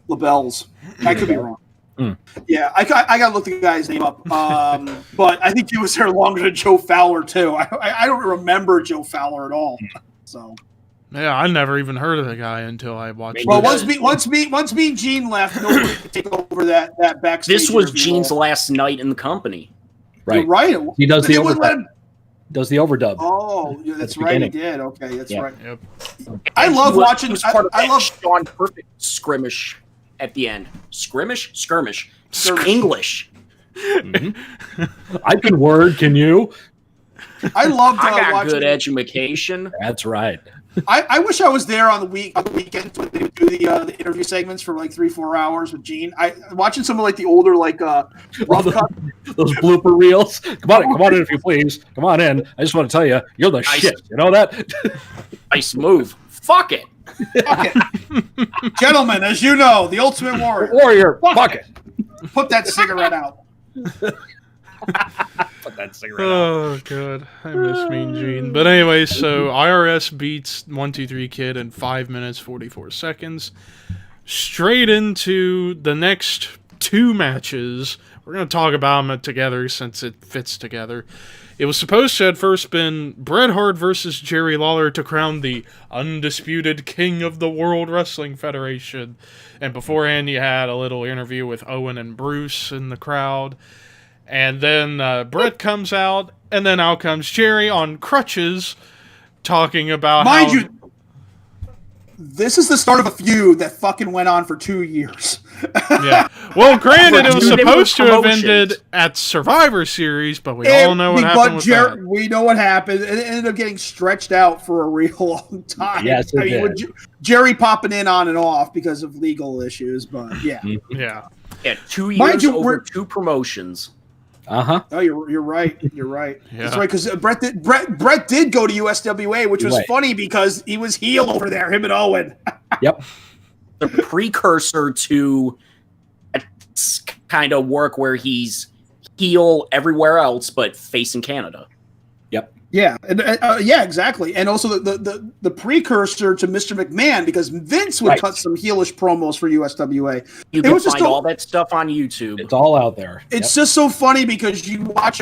LaBelles. I could be wrong. Yeah, I got to look the guy's name up. But I think he was there longer than Joe Fowler too. I don't remember Joe Fowler at all. So. Yeah, I never even heard of the guy until I watched. Well, once me and Gene left, nobody could take over that backstage. This was Gene's last night in the company. Right. You're right. He does the overdub. Does the overdub? Oh, yeah, that's right. He did. Okay, that's right. Yep. I love watching. He was part of that Shawn Perfect skirmish at the end. Skirmish. English. Mm-hmm. I can word. Can you? I loved. I got good education. That's right. I wish I was there on the weekends when they would do the interview segments for like 3-4 hours with Gene. Watching some of like the older rough cut. Those blooper reels. Come on in if you please. Come on in. I just want to tell you, you're the shit. You know that? Nice move. Fuck it. Fuck it. Gentlemen, as you know, the Ultimate Warrior. Fuck it. Put that cigarette out. Put that cigarette out. God, I miss Mean Gene. But anyway, so IRS beats 1-2-3 Kid in 5 minutes 44 seconds. Straight into the next two matches, we're going to talk about them together since it fits together. It was supposed to have first been Bret Hart versus Jerry Lawler to crown the undisputed king of the World Wrestling Federation. And beforehand, you had a little interview with Owen and Bruce in the crowd. And then Bret comes out, and then out comes Jerry on crutches, talking about Mind you, this is the start of a feud that fucking went on for 2 years. Yeah. Well, granted, it was supposed to have ended at Survivor Series, but we all know what happened with that. We know what happened. It ended up getting stretched out for a real long time. Yes, it did. With Jerry popping in on and off because of legal issues, but yeah. Yeah. Yeah, 2 years over 2 promotions. Oh, you're right. You're right. Yeah. That's right, because Bret did go to USWA, which was funny because he was heel over there, him and Owen. Yep. The precursor to kind of work where he's heel everywhere else, but face in Canada. Yep. Yeah, yeah, exactly. And also the precursor to Mr. McMahon, because Vince would cut some heelish promos for USWA. You can find all that stuff on YouTube. It's all out there. It's just so funny because you watch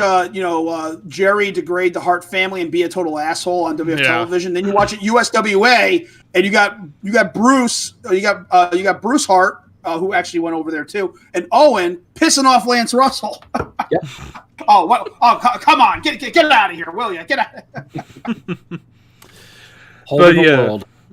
Jerry degrade the Hart family and be a total asshole on WWF television. Then you watch it USWA and you got Bruce, you got Bruce Hart, who actually went over there too, and Owen pissing off Lance Russell. Yep. Oh, well, come on, get out of here, will you? Get out.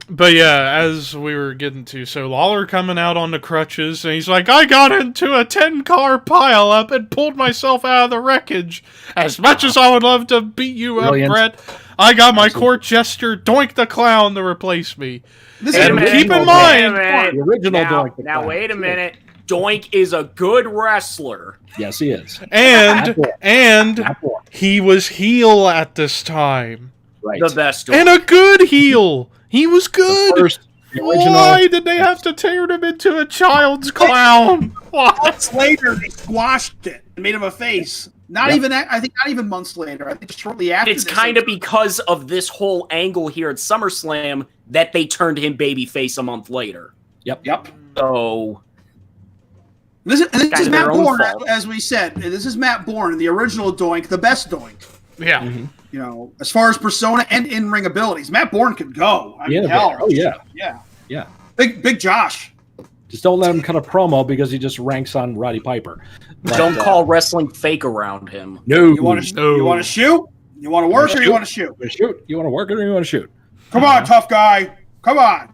But yeah, as we were getting to, so Lawler coming out on the crutches, and he's like, I got into a 10-car pileup and pulled myself out of the wreckage. As much as I would love to beat you up, Bret, I got my court jester, Doink the Clown, to replace me. And keep in mind, the original Doink. Now wait a minute. Doink is a good wrestler. Yes, he is. And he was heel at this time. Right. The best Doink. And a good heel. He was good. The original. Why did they have to turn him into a child's clown? Months later, they squashed it and made him a face. I think not even months later. I think shortly after. It's kind of because of this whole angle here at SummerSlam that they turned him babyface a month later. Yep. So this is Matt Bourne, as we said. This is Matt Bourne, the original Doink, the best Doink. Yeah. Mm-hmm. You know, as far as persona and in-ring abilities, Matt Bourne could go. Yeah. Big Josh. Just don't let him cut a promo because he just ranks on Roddy Piper. But, don't call wrestling fake around him. No. You want to shoot? You want to work or you want to shoot? You want to work or you want to shoot? Come on, tough guy. Come on.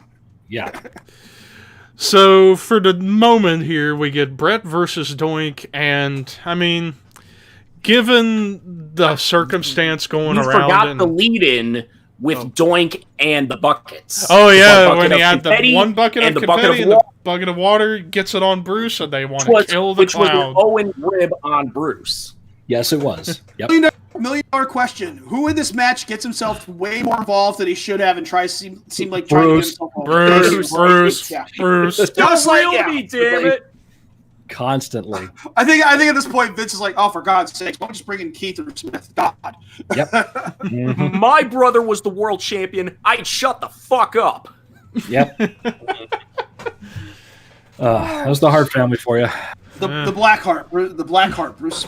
Yeah. So for the moment here, we get Bret versus Doink, and I mean, given the circumstance going around, forgot the lead-in with Doink and the buckets. Oh yeah, when he had the one bucket of confetti and the bucket of water, gets it on Bruce, and they want to kill the clown. Which was an Owen rib on Bruce. Yes, it was. Yep. $1 million question: who in this match gets himself way more involved than he should have and tries to seem like trying to get himself over? Bruce. Just like me, damn it. Constantly. I think at this point Vince is like, oh, for God's sake, why don't you just bring in Keith or Smith? God. Yep. Mm-hmm. My brother was the world champion. I'd shut the fuck up. Yep. That was the Hart family for you. The Black Hart, Bruce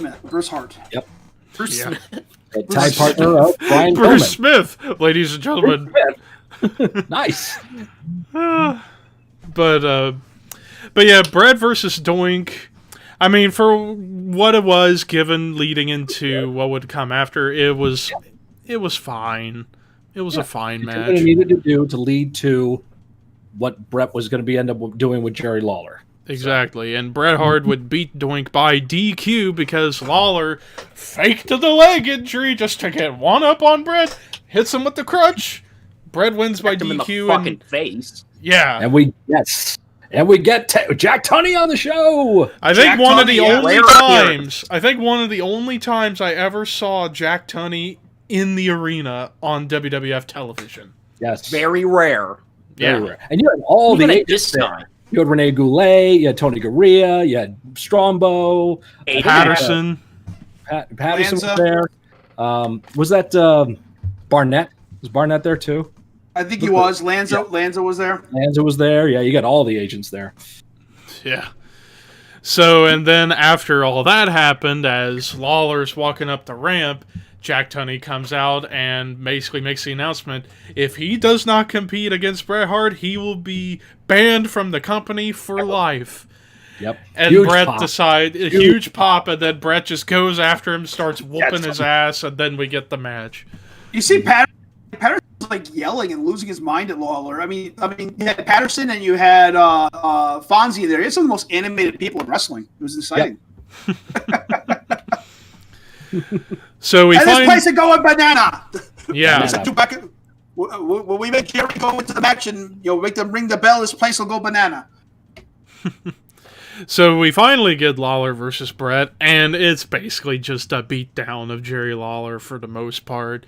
Hart. Yep. Bruce Smith. Tie partner of Brian Bruce Smith, ladies and gentlemen. Nice. But yeah, Bret versus Doink. I mean, for what it was, given leading into what would come after, it was fine. It was a fine match. What it needed to do to lead to what Bret was going to end up doing with Jerry Lawler. Exactly, and Bret Hart would beat Doink by DQ because Lawler faked the leg injury just to get one up on Bret, hits him with the crutch. Bret wins by DQ in the fucking face. Yeah, and we get Jack Tunney on the show. I think one of the only times I ever saw Jack Tunney in the arena on WWF television. Yes, very rare. Very rare. And you had all the agents there. You had Rene Goulet, you had Tony Garea, you had Strombo, Patterson. Patterson was there. Was that Barnett? Was Barnett there too? I think he was. Lanza was there. Lanza was there. Yeah, you got all the agents there. Yeah. So, and then after all that happened, as Lawler's walking up the ramp, Jack Tunney comes out and basically makes the announcement, if he does not compete against Bret Hart, he will be banned from the company for life. Yep. And huge Bret pop. decides, a huge pop, and then Bret just goes after him, starts whooping his ass, and then we get the match. You see Patterson's like yelling and losing his mind at Lawler. I mean, you had Patterson and you had Fonzie there. It's some of the most animated people in wrestling. It was exciting. Yep. So we and this place is going banana. Yeah. When we make Jerry go into the match and make them ring the bell, this place will go banana. So we finally get Lawler versus Bret, and it's basically just a beatdown of Jerry Lawler for the most part,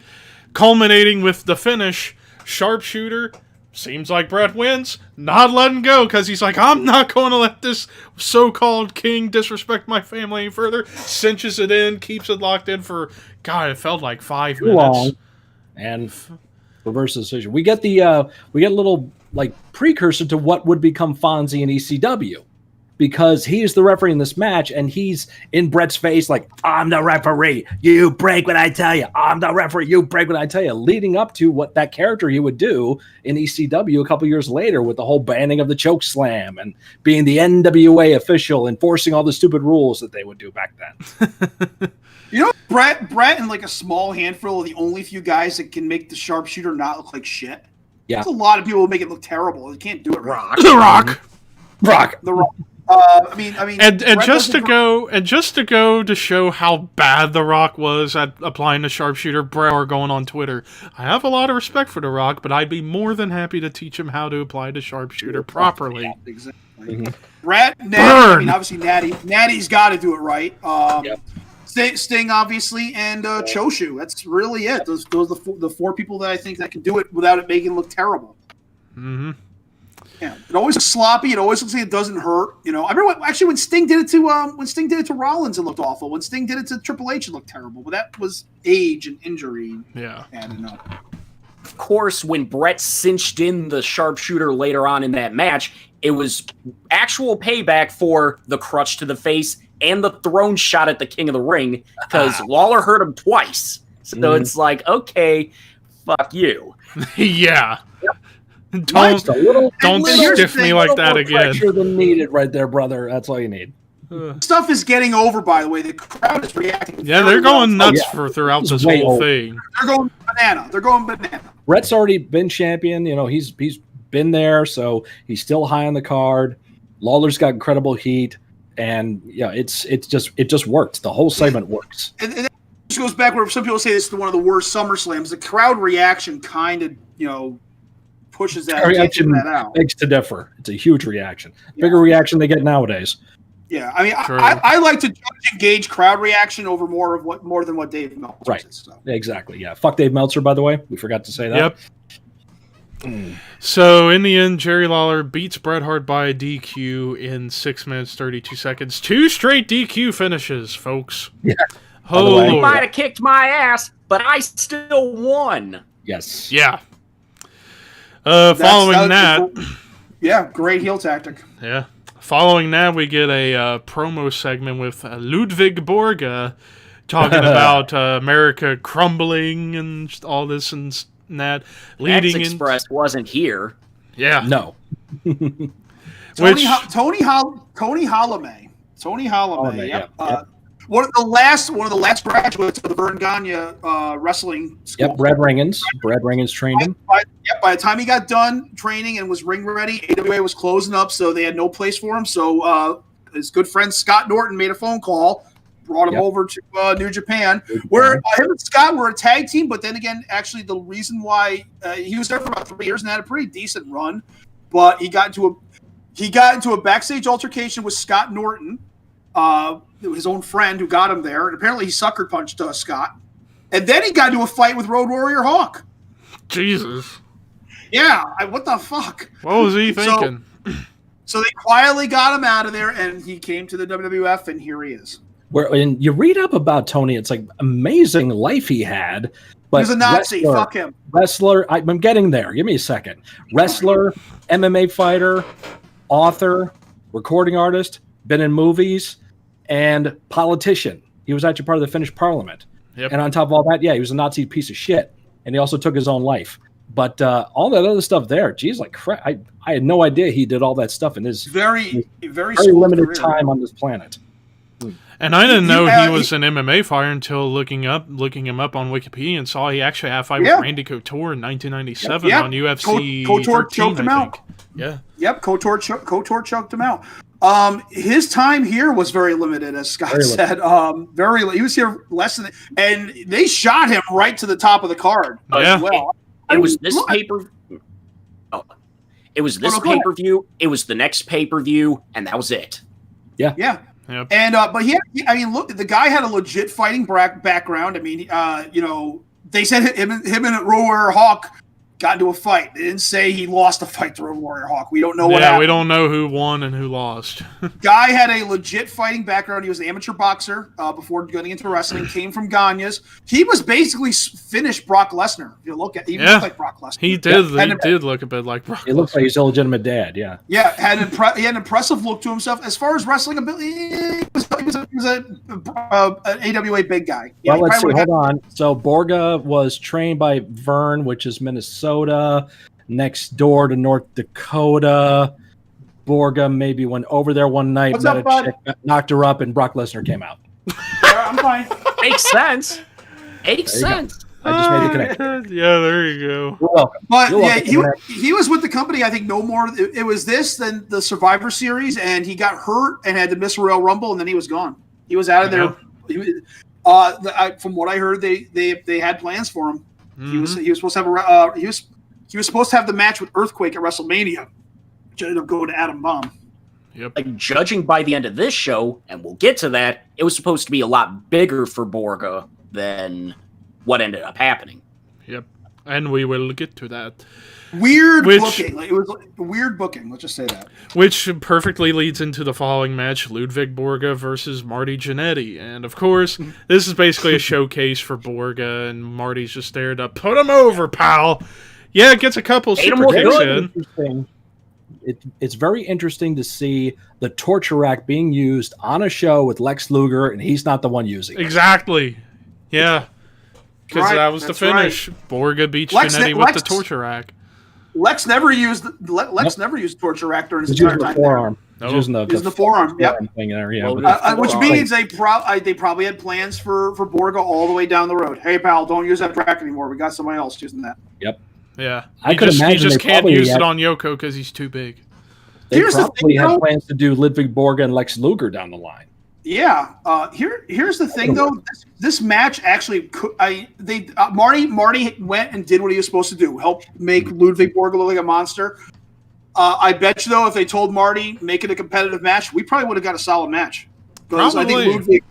culminating with the finish. Sharpshooter. Seems like Bret wins. Not letting go, because he's like, I'm not going to let this so-called king disrespect my family any further. Cinches it in, keeps it locked in for, God, it felt like 5 minutes. Long. And reverse decision. We get a little like precursor to what would become Fonzie in ECW. Because he's the referee in this match, and he's in Bret's face like, I'm the referee. You break what I tell you. I'm the referee. You break what I tell you. Leading up to what that character he would do in ECW a couple years later with the whole banning of the choke slam and being the NWA official, enforcing all the stupid rules that they would do back then. Bret and like a small handful are the only few guys that can make the sharpshooter not look like shit. Yeah. There's a lot of people who make it look terrible. They can't do it right. The Rock. The Rock. And just to go to show how bad The Rock was at applying the sharpshooter, Bret are going on Twitter. I have a lot of respect for The Rock, but I'd be more than happy to teach him how to apply the sharpshooter properly. Yeah, exactly. Mm-hmm. Bret, Natty, obviously Natty's got to do it right. Sting, obviously, and Choshu. That's really it. Those are the four people that I think that can do it without it making it look terrible. Mm-hmm. Yeah, it always looks sloppy. It always looks like it doesn't hurt. I remember when Sting did it to Rollins, it looked awful. When Sting did it to Triple H, it looked terrible. But that was age and injury. Yeah, I don't know. Of course, when Bret cinched in the sharpshooter later on in that match, it was actual payback for the crutch to the face and the throne shot at the King of the Ring, because Lawler hurt him twice. So it's like, okay, fuck you. Yeah. Don't stiff me like that again. Pressure than needed right there, brother. That's all you need. Stuff is getting over, by the way. The crowd is reacting. Yeah, they're going nuts throughout this whole thing. They're going banana. Bret's already been champion. He's been there, so he's still high on the card. Lawler's got incredible heat, and it just works. The whole segment works. And that just goes back where some people say this is one of the worst Summerslams. The crowd reaction kind of pushes that out. Begs to differ. It's a huge reaction. Bigger reaction they get nowadays. Yeah, I mean, I like to judge and gauge crowd reaction over more than what Dave Meltzer says. So. Exactly. Yeah. Fuck Dave Meltzer, by the way. We forgot to say that. Yep. So in the end, Jerry Lawler beats Bret Hart by DQ in 6 minutes 32 seconds. 2 straight DQ finishes, folks. Yeah. You might have kicked my ass, but I still won. Yes. Yeah. Following that, great heel tactic. Yeah. Following that, we get a promo segment with Ludvig Borga talking about America crumbling and all this and that. Leading Express wasn't here. Yeah. No. Tony Holloway. Yep. One of the last graduates of the Vern Gagne wrestling school. Yep, Brad Rangens trained him. By the time he got done training and was ring ready, AWA was closing up, so they had no place for him. So his good friend Scott Norton made a phone call, brought him over to New Japan, where him and Scott were a tag team. But then again, actually, the reason why he was there for about 3 years and had a pretty decent run, but he got into a backstage altercation with Scott Norton. His own friend who got him there, and apparently he sucker punched Scott, and then he got into a fight with Road Warrior Hawk. Jesus. Yeah, what the fuck? What was he thinking? So they quietly got him out of there, and he came to the WWF, and here he is. And you read up about Tony, it's like amazing life he had. But he's a Nazi. Fuck him. Wrestler. I'm getting there. Give me a second. Wrestler, MMA fighter, author, recording artist, been in movies, and politician. He was actually part of the Finnish parliament. Yep. And on top of all that, he was a Nazi piece of shit. And he also took his own life. But all that other stuff there, geez, like crap, I had no idea he did all that stuff in his very limited career. Time on this planet. And I didn't know he was an MMA fighter until looking him up on Wikipedia and saw he actually had a fight with Randy Couture in 1997 on UFC. Couture choked him out. Yeah. Yep, Couture choked him out. His time here was very limited, as Scott said. He was here less than, and they shot him right to the top of the card as well. It was this pay-per-view. It was this pay-per-view. It was the next pay-per-view, and that was it. Yeah. Yep. And but look, the guy had a legit fighting background. I mean, they said him and Road Warrior Hawk got into a fight. They didn't say he lost a fight to Road Warrior Hawk. We don't know what happened. Yeah, we don't know who won and who lost. Guy had a legit fighting background. He was an amateur boxer before getting into wrestling. Came from Ganyas. He was basically Finnish Brock Lesnar. If you look at, he looked like Brock Lesnar. He did. He did look a bit like Brock. He looked like his illegitimate dad. Yeah. Yeah, he had an impressive look to himself. As far as wrestling ability, he was an AWA big guy. Yeah, well, let's see. Hold on. So Borga was trained by Vern, which is Minnesota. Next door to North Dakota. Borga maybe went over there one night, met a chick, knocked her up, and Brock Lesnar came out. I'm fine. Makes sense. Makes sense. I just made the connection. Yeah, there you go. You're welcome. But he was with the company, I think, no more. It was this than the Survivor Series, and he got hurt and had to miss Royal Rumble, and then he was gone. He was out of there. From what I heard, they had plans for him. Mm-hmm. He was supposed to have he was supposed to have the match with Earthquake at WrestleMania, which ended up going to Adam Bomb. Yep. Like, judging by the end of this show, and we'll get to that, it was supposed to be a lot bigger for Borga than what ended up happening. Yep, and we will get to that. Booking. Like, it was weird booking. Let's just say that. Which perfectly leads into the following match: Ludvig Borga versus Marty Jannetty. And of course, this is basically a showcase for Borga, and Marty's just there to put him over, pal. Yeah, it gets a couple super kicks in. It's very interesting to see the torture rack being used on a show with Lex Luger, and he's not the one using it. Exactly. Yeah. Because that was the finish. Right. Borga beats Jannetty with the torture rack. Lex never used torture rack during his entire time. Forearm. He's using the forearm. Yep. Thing there, yeah. Which means they probably had plans for Borga all the way down the road. Hey, pal, don't use that rack anymore. We got somebody else using that. Yep. Yeah. He just can't use it on Yoko because he's too big. They probably had plans to do Ludvig Borga and Lex Luger down the line. Yeah. Here's the thing, though. This match actually, Marty went and did what he was supposed to do, help make Ludvig Borga look like a monster. I bet you, though, if they told Marty make it a competitive match, we probably would have got a solid match. Because I think Ludvig,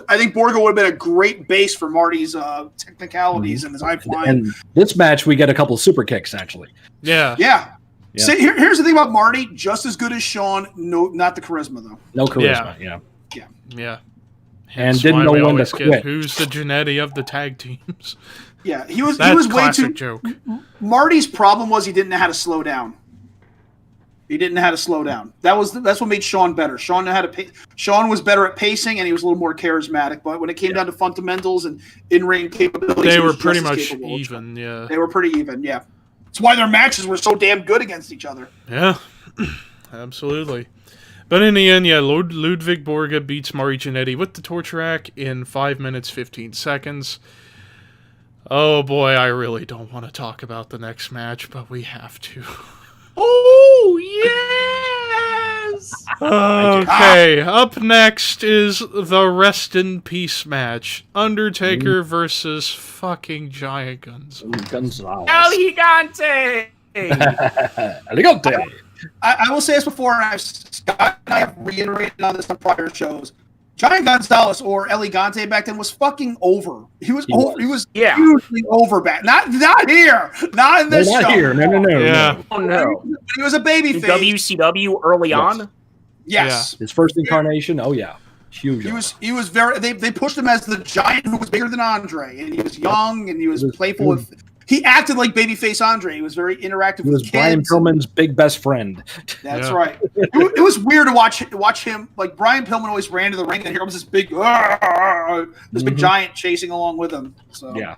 I think Borga would have been a great base for Marty's technicalities and his high flying. And this match, we get a couple of super kicks, actually. Yeah. Yeah. So here's the thing about Marty: just as good as Shawn, not the charisma though. No charisma, yeah. And didn't know when to quit. Who's the Jannetty of the tag teams? Yeah, he was way too. Joke. Marty's problem was he didn't know how to slow down. That's what made Shawn better. Shawn was better at pacing, and he was a little more charismatic. But when it came down to fundamentals and in-ring capabilities, they were pretty much even. Yeah, they were pretty even. Yeah. That's why their matches were so damn good against each other. Yeah, absolutely. But in the end, Ludvig Borga beats Marty Jannetty with the torture rack in 5 minutes, 15 seconds. Oh boy, I really don't want to talk about the next match, but we have to. Oh, yes! Okay, up next is the Rest in Peace match. Undertaker versus fucking Giant Gonzalez. El Gigante! Gigante! I will say this before, and Scott and I have reiterated on this on prior shows. Giant Gonzalez, or El Gigante back then, was fucking over. He was hugely over back. Not here. Not in this show. Not here. No. Yeah. Oh, no. He was a baby face. WCW early on? Yes. Yeah. His first incarnation? Oh, yeah. Huge. He was very... They pushed him as the giant who was bigger than Andre, and he was young, and he was playful with... He acted like babyface Andre. He was very interactive with kids. Brian Pillman's big best friend. That's right. It was weird to watch him. Like Brian Pillman always ran to the ring, and here comes this big giant chasing along with him. So yeah.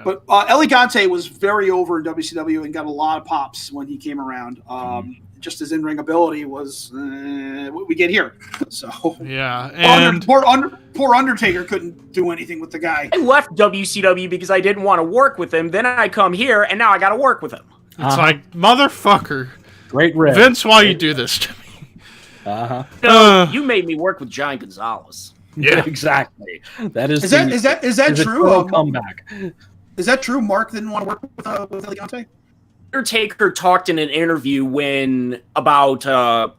But Elegante was very over in WCW and got a lot of pops when he came around. Just his in-ring ability was what we get here. So yeah, and poor Undertaker couldn't do anything with the guy. I left WCW because I didn't want to work with him. Then I come here, and now I got to work with him. It's like, motherfucker. Great rib. Vince, why you do this to me? You made me work with Giant Gonzalez. Yeah, exactly. That is that true? Comeback. Is that true? Mark didn't want to work with Elegante? Undertaker talked in an interview about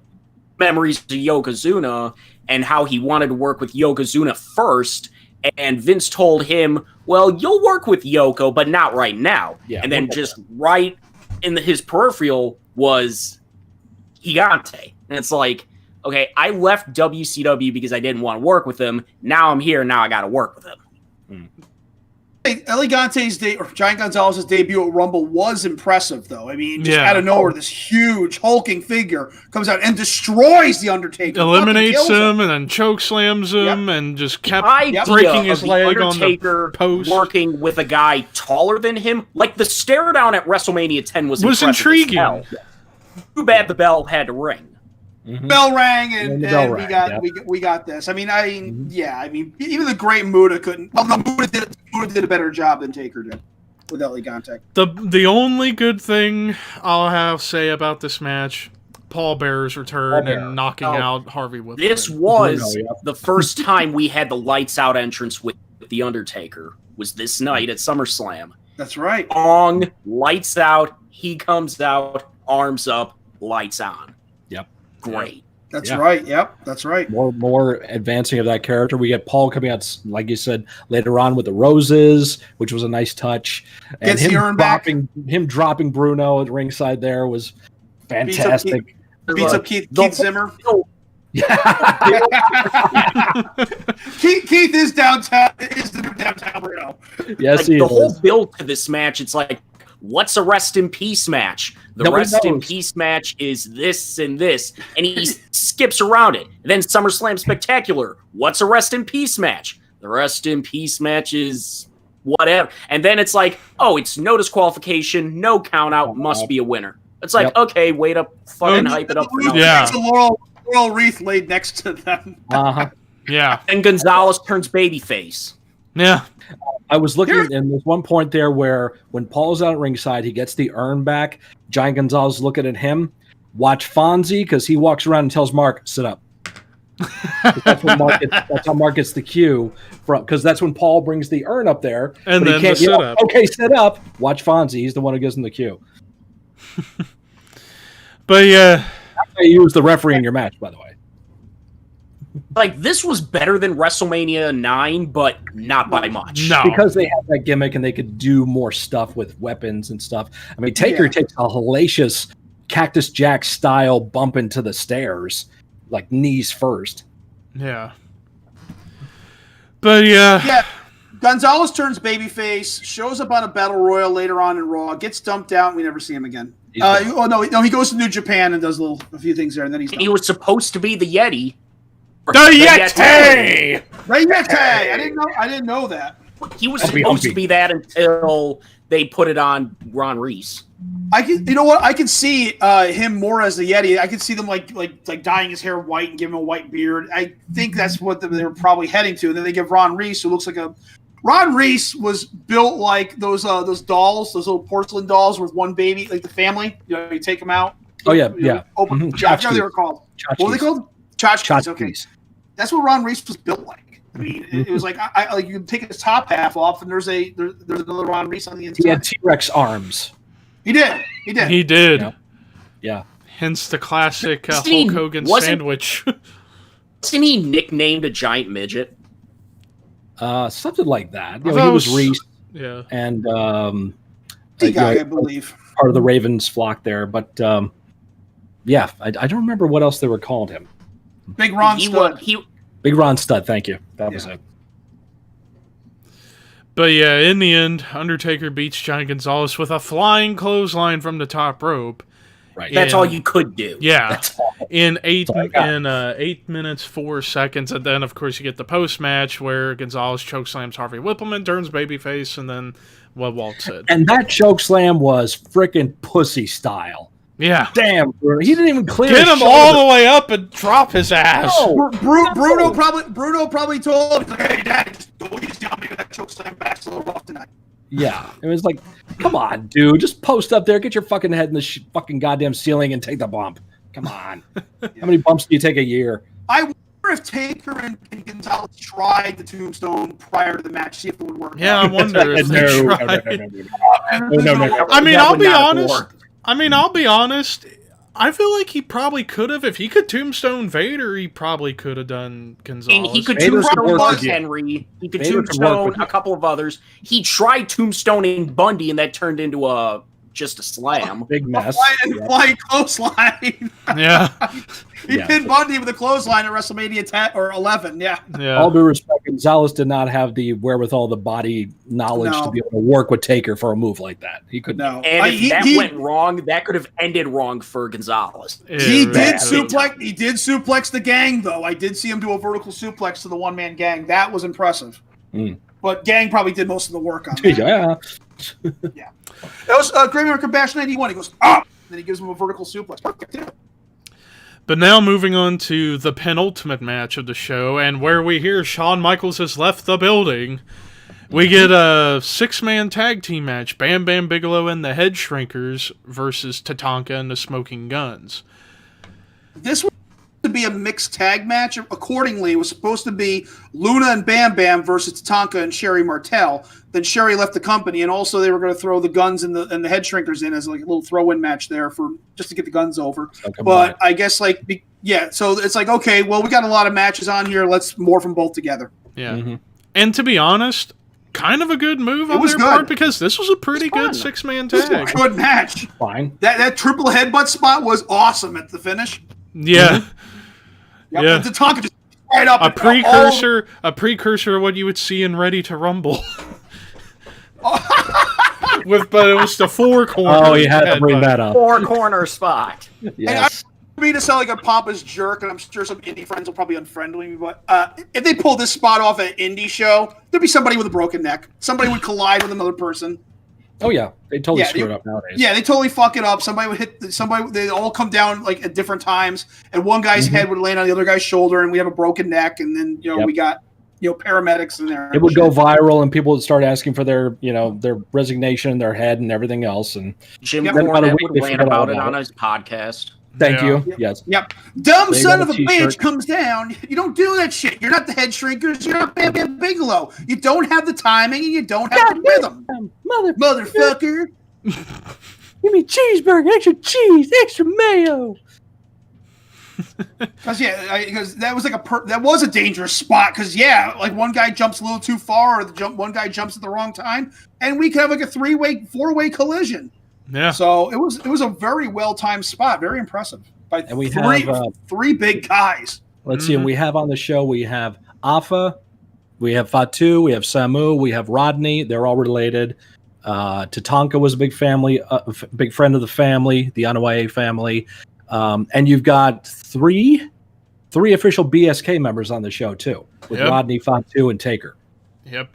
memories of Yokozuna and how he wanted to work with Yokozuna first, and Vince told him, well, you'll work with Yoko, but not right now. Yeah, and then just right in his peripheral was Gigante. And it's like, okay, I left WCW because I didn't want to work with him. Now I'm here, now I got to work with him. Elegante's Giant Gonzalez's debut at Rumble was impressive, though. I mean, just out of nowhere, this huge hulking figure comes out and destroys the Undertaker, eliminates him, and then choke slams him, and just kept breaking his leg on the post. Working with a guy taller than him, like the stare down at WrestleMania 10 was intriguing. Too bad the bell had to ring. Mm-hmm. Bell rang, and we got this. I mean, even the great Muda couldn't. Well, no, Muda did a better job than Taker did with Elegante. The only good thing I'll have say about this match, Paul Bearer's return and knocking out Harvey Whippleman. This was the first time we had the lights out entrance with the Undertaker. Was this night at SummerSlam? That's right. Gong, lights out. He comes out, arms up, lights on. Yep. Great. That's right. Yep, that's right. More advancing of that character. We get Paul coming out, like you said, later on with the roses, which was a nice touch. And him dropping Bruno at ringside there was fantastic. Beats up Keith Zimmer. Keith is downtown. Is the downtown Bruno? Yes, the whole build to this match. It's like, what's a rest in peace match? The rest in peace match is this and this, and he skips around it. And then SummerSlam Spectacular. What's a rest in peace match? The rest in peace match is whatever. And then it's like, oh, it's no disqualification, no count out, must be a winner. It's like, okay, wait up, fucking hype it up. It's a laurel wreath laid next to them. Yeah. And Gonzalez turns babyface. Yeah. I was looking, and there's one point there where when Paul's out at ringside, he gets the urn back. Giant Gonzalez looking at him. Watch Fonzie, because he walks around and tells Mark, sit up. That's how Mark gets the cue, because that's when Paul brings the urn up there. And then the sit up. Okay, sit up. Watch Fonzie. He's the one who gives him the cue. But yeah. That's how you use the referee in your match, by the way. Like, this was better than WrestleMania 9, but not by much. No. Because they had that gimmick and they could do more stuff with weapons and stuff. I mean, Taker takes a hellacious Cactus Jack style bump into the stairs, like knees first. Yeah. But yeah. Gonzalez turns babyface, shows up on a battle royal later on in Raw, gets dumped out, and we never see him again. He goes to New Japan and does a few things there, and then he's done. He was supposed to be the Yeti. The Yeti! I didn't know that. He was supposed to be that until they put it on Ron Reese. I can see him more as the Yeti. I can see them like dyeing his hair white and giving him a white beard. I think that's what they were probably heading to. And then they give Ron Reese, who looks like Ron Reese was built like those dolls, those little porcelain dolls with one baby, like the family. You know, you take them out. Oh yeah. I forgot what they were called. What were they called? Tchotchkes. Okay. That's what Ron Reese was built like. I mean, it was like you can take his top half off, and there's another Ron Reese on the inside. He had T-Rex arms. He did. Yeah. Hence the classic Hulk Hogan sandwich. Wasn't he nicknamed a giant midget? Something like that. He was Reese. Yeah. And I believe part of the Ravens flock there, but I don't remember what else they were called him. Big Ron Stud. Big Ron Stud, thank you. That was it. But yeah, in the end, Undertaker beats Giant Gonzalez with a flying clothesline from the top rope. Right. That's all you could do. Yeah. In 8 minutes 4 seconds, and then of course you get the post match where Gonzalez chokeslams Harvey Whippleman, turns babyface, and then what Walt said. And that chokeslam was freaking pussy style. Yeah. Damn, Bruno. He didn't even clear Get him all the way up and drop his ass. No. Bruno probably told him, hey, Dad, just go easy on me with that chokeslam back's a little rough tonight. Yeah. It was like, come on, dude. Just post up there, get your fucking head in the fucking goddamn ceiling and take the bump. Come on. How many bumps do you take a year? I wonder if Taker and Gonzalez tried the tombstone prior to the match, see if it would work. Yeah, I wonder if they tried. No. I mean, I'll be honest. I feel like he probably could have. If he could tombstone Vader, he probably could have done Gonzalez. And he could tombstone Henry. He could tombstone a couple of others. He tried tombstoning Bundy, and that turned into just a slam. Big mess. Flying clothesline. Yeah. He pinned Bundy with a clothesline at WrestleMania 10 or 11. Yeah. All due respect, Gonzalez did not have the wherewithal, the body knowledge to be able to work with Taker for a move like that. He could no. And if that went wrong, that could have ended wrong for Gonzalez. He did suplex the gang, though. I did see him do a vertical suplex to the one-man gang. That was impressive. But Gang probably did most of the work on that. Yeah. That was Great American Bash 91. He goes, up! Then he gives him a vertical suplex. Perfect, yeah. But now moving on to the penultimate match of the show, and where we hear Shawn Michaels has left the building, we get a 6-man tag team match. Bam Bam Bigelow and the Head Shrinkers versus Tatanka and the Smoking Guns. This was to be a mixed tag match. Accordingly, it was supposed to be Luna and Bam Bam versus Tatanka and Sherry Martel. Then Sherry left the company, and also they were going to throw the Guns and the Head Shrinkers in as like a little throw-in match there for just to get the Guns over. But I guess so it's like, okay, well, we got a lot of matches on here. Let's morph them both together. Yeah. And to be honest, kind of a good move on their part because this was a pretty good 6-man tag. This was a good match. Fine. That triple headbutt spot was awesome at the finish. Yeah. Yep. Yeah. The Tonka just right up. A precursor of what you would see in Ready to Rumble. But it was the 4-corner. Oh, you had to bring that up. 4-corner spot. Yes. And I mean to sound like a pompous jerk, and I'm sure some indie friends will probably unfriend me, but if they pulled this spot off at an indie show, there'd be somebody with a broken neck. Somebody would collide with another person. Oh yeah, they totally screw it up nowadays. Yeah, they totally fuck it up. Somebody would hit somebody. They all come down like at different times, and one guy's head would land on the other guy's shoulder, and we have a broken neck, and then we got paramedics in there. It would go viral, and people would start asking for their their resignation, their head, and everything else. And Jim Cornette would rant about it on his podcast. Thank you. Yes. Yep. Dumb son of a bitch comes down. You don't do that shit. You're not the Head Shrinkers. You're not Bam Bam Bigelow. You don't have the timing and you don't have the rhythm. Motherfucker. Give me cheeseburger, extra cheese, extra mayo. Because that was like that was a dangerous spot. Because like one guy jumps a little too far, or one guy jumps at the wrong time, and we could have like a 4-way collision. Yeah. So it was a very well timed spot, very impressive. And we have three big guys. Let's see. We have on the show. We have Afa, we have Fatu, we have Samu, we have Rodney. They're all related. Tatanka was a big family, big friend of the family, the Anoa'i family, and you've got three official BSK members on the show too, with Rodney, Fatu, and Taker. Yep.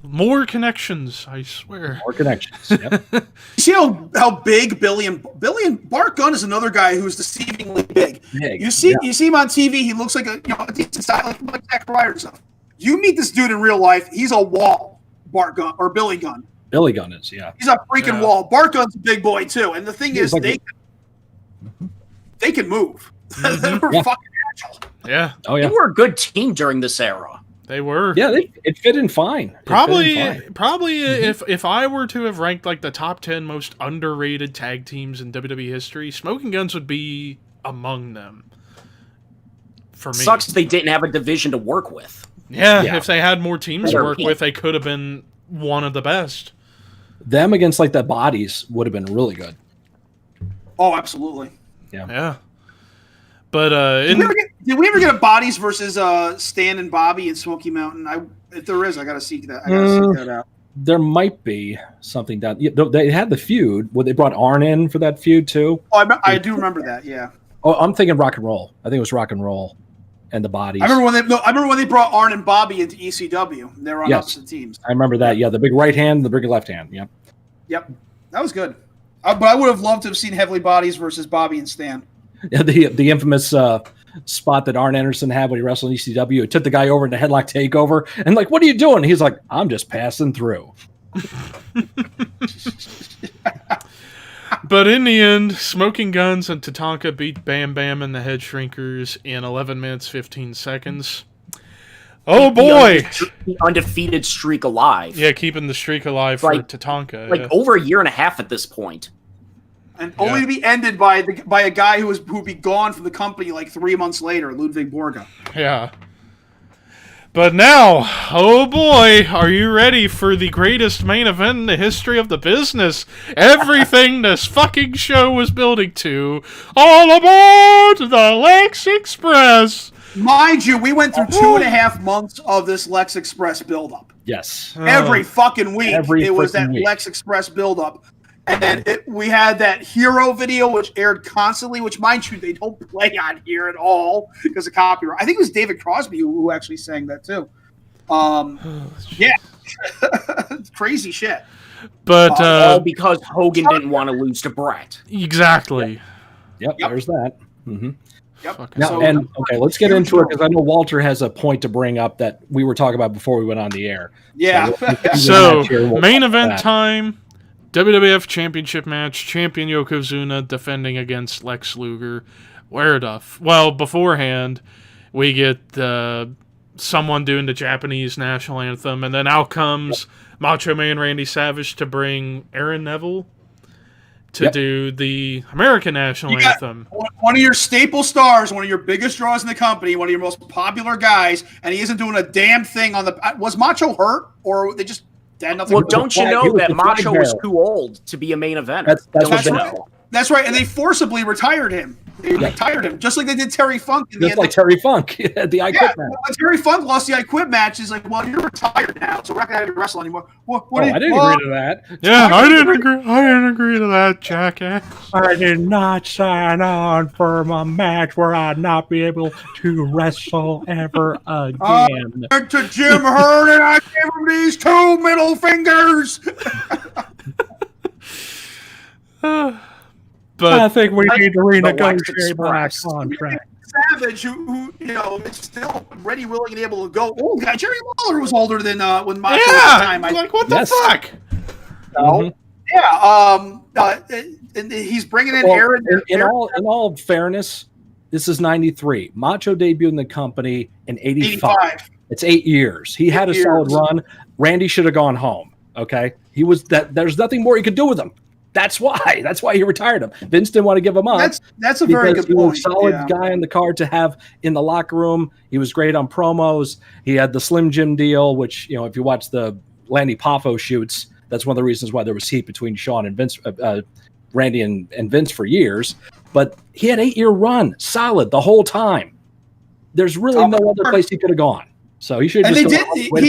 More connections, I swear. More connections. Yep. You see how big Billy and Bart Gunn is another guy who's deceivingly big. You see him on TV. He looks like a decent style, like Zack Ryder and stuff. You meet this dude in real life, he's a wall. Bart Gunn or Billy Gunn. Billy Gunn is He's a freaking wall. Bart Gunn's a big boy too. And the thing is, like they can move. They were fucking agile. Yeah. Oh yeah. They were a good team during this era. They were. Yeah, it fit in fine. Probably if I were to have ranked like the top 10 most underrated tag teams in WWE history, Smoking Guns would be among them. For me. Sucks they didn't have a division to work with. Yeah, if they had more teams to work with, they could have been one of the best. Them against like the Bodies would have been really good. Oh, absolutely. Yeah. But did we ever get a Bodies versus Stan and Bobby at Smoky Mountain? If there is, I got to seek that. I got to seek that out. There might be something down. They had the feud. They brought Arn in for that feud too. Oh, I do remember that. Yeah. Oh, I'm thinking Rock and Roll. I think it was Rock and Roll, and the Bodies. I remember when they brought Arn and Bobby into ECW. They were on opposite teams. I remember that. Yeah, the big right hand, the big left hand. Yep. Yep, that was good. But I would have loved to have seen Heavily Bodies versus Bobby and Stan. Yeah, the infamous spot that Arn Anderson had when he wrestled in ECW. It took the guy over in the headlock takeover, and like, what are you doing? He's like, I'm just passing through. But in the end, Smoking Guns and Tatanka beat Bam Bam and the Head Shrinkers in 11 minutes 15 seconds. Oh boy! The undefeated streak alive. Yeah, keeping the streak alive for Tatanka. Over a year and a half at this point. And only to be ended by a guy who'd be gone from the company like 3 months later, Ludvig Borga. Yeah. But now, oh boy, are you ready for the greatest main event in the history of the business? Everything this fucking show was building to. All aboard the Lex Express! Mind you, we went through 2.5 months of this Lex Express buildup. Yes. Every fucking week, it was that Lex Express buildup. And then we had that Hero video, which aired constantly, which, mind you, they don't play on here at all because of copyright. I think it was David Crosby who actually sang that, too. Yeah. Crazy shit. But all because Hogan didn't want to lose to Bret. Exactly. Yep. There's that. Mm-hmm. Yep. Now, okay, let's get into it because I know Walter has a point to bring up that we were talking about before we went on the air. Yeah. So main event time. WWF Championship match, champion Yokozuna defending against Lex Luger. Beforehand, we get someone doing the Japanese national anthem, and then out comes Macho Man Randy Savage to bring Aaron Neville to do the American national anthem. One of your staple stars, one of your biggest draws in the company, one of your most popular guys, and he isn't doing a damn thing on the... Was Macho hurt, or they just... Well, don't you know that Macho was too old to be a main eventer? That's right, and they forcibly retired him. They retired him, just like they did Terry Funk. Terry Funk at the I Quit match. When Terry Funk lost the I Quit match, he's like, well, you're retired now, so we're not going to have you wrestle anymore. I didn't agree to that. Yeah, I didn't agree to that, jackass. I did not sign on for a match where I'd not be able to wrestle ever again. To Jim Herd, and I gave him these 2 middle fingers. But I think we need to renegotiate my contract. Savage, who is still ready, willing, and able to go. Oh, God, Jerry Lawler was older than when Macho was at the time. What the fuck? And he's bringing in Aaron. In all fairness, this is 93. Macho debuted in the company in 85. It's 8 years. He had a solid run. Randy should have gone home. Okay, he was that. There's nothing more he could do with him. That's why he retired him. Vince didn't want to give him up. That's a very good point. He was a solid guy in the card to have in the locker room. He was great on promos. He had the Slim Jim deal, which, if you watch the Lanny Poffo shoots, that's one of the reasons why there was heat between Shawn and Vince, Randy and Vince for years. But he had 8-year run, solid the whole time. There's really no other place he could have gone. So he should. And he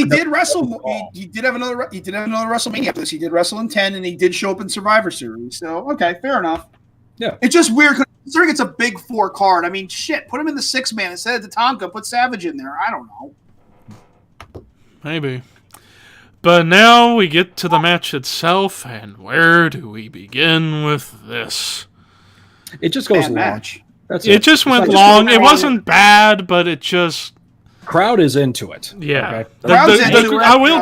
did wrestle. He did have another WrestleMania after this. He did wrestle in 10, and he did show up in Survivor Series. So okay, fair enough. Yeah, it's just weird considering it's a big 4 card. I mean, shit, put him in the 6-man instead of Tatanka. Put Savage in there. I don't know. Maybe. But now we get to the match itself, and where do we begin with this? It just goes long. Match. That's it. It just went long. It wasn't bad, but it just. Crowd is into it. Yeah. Okay. I will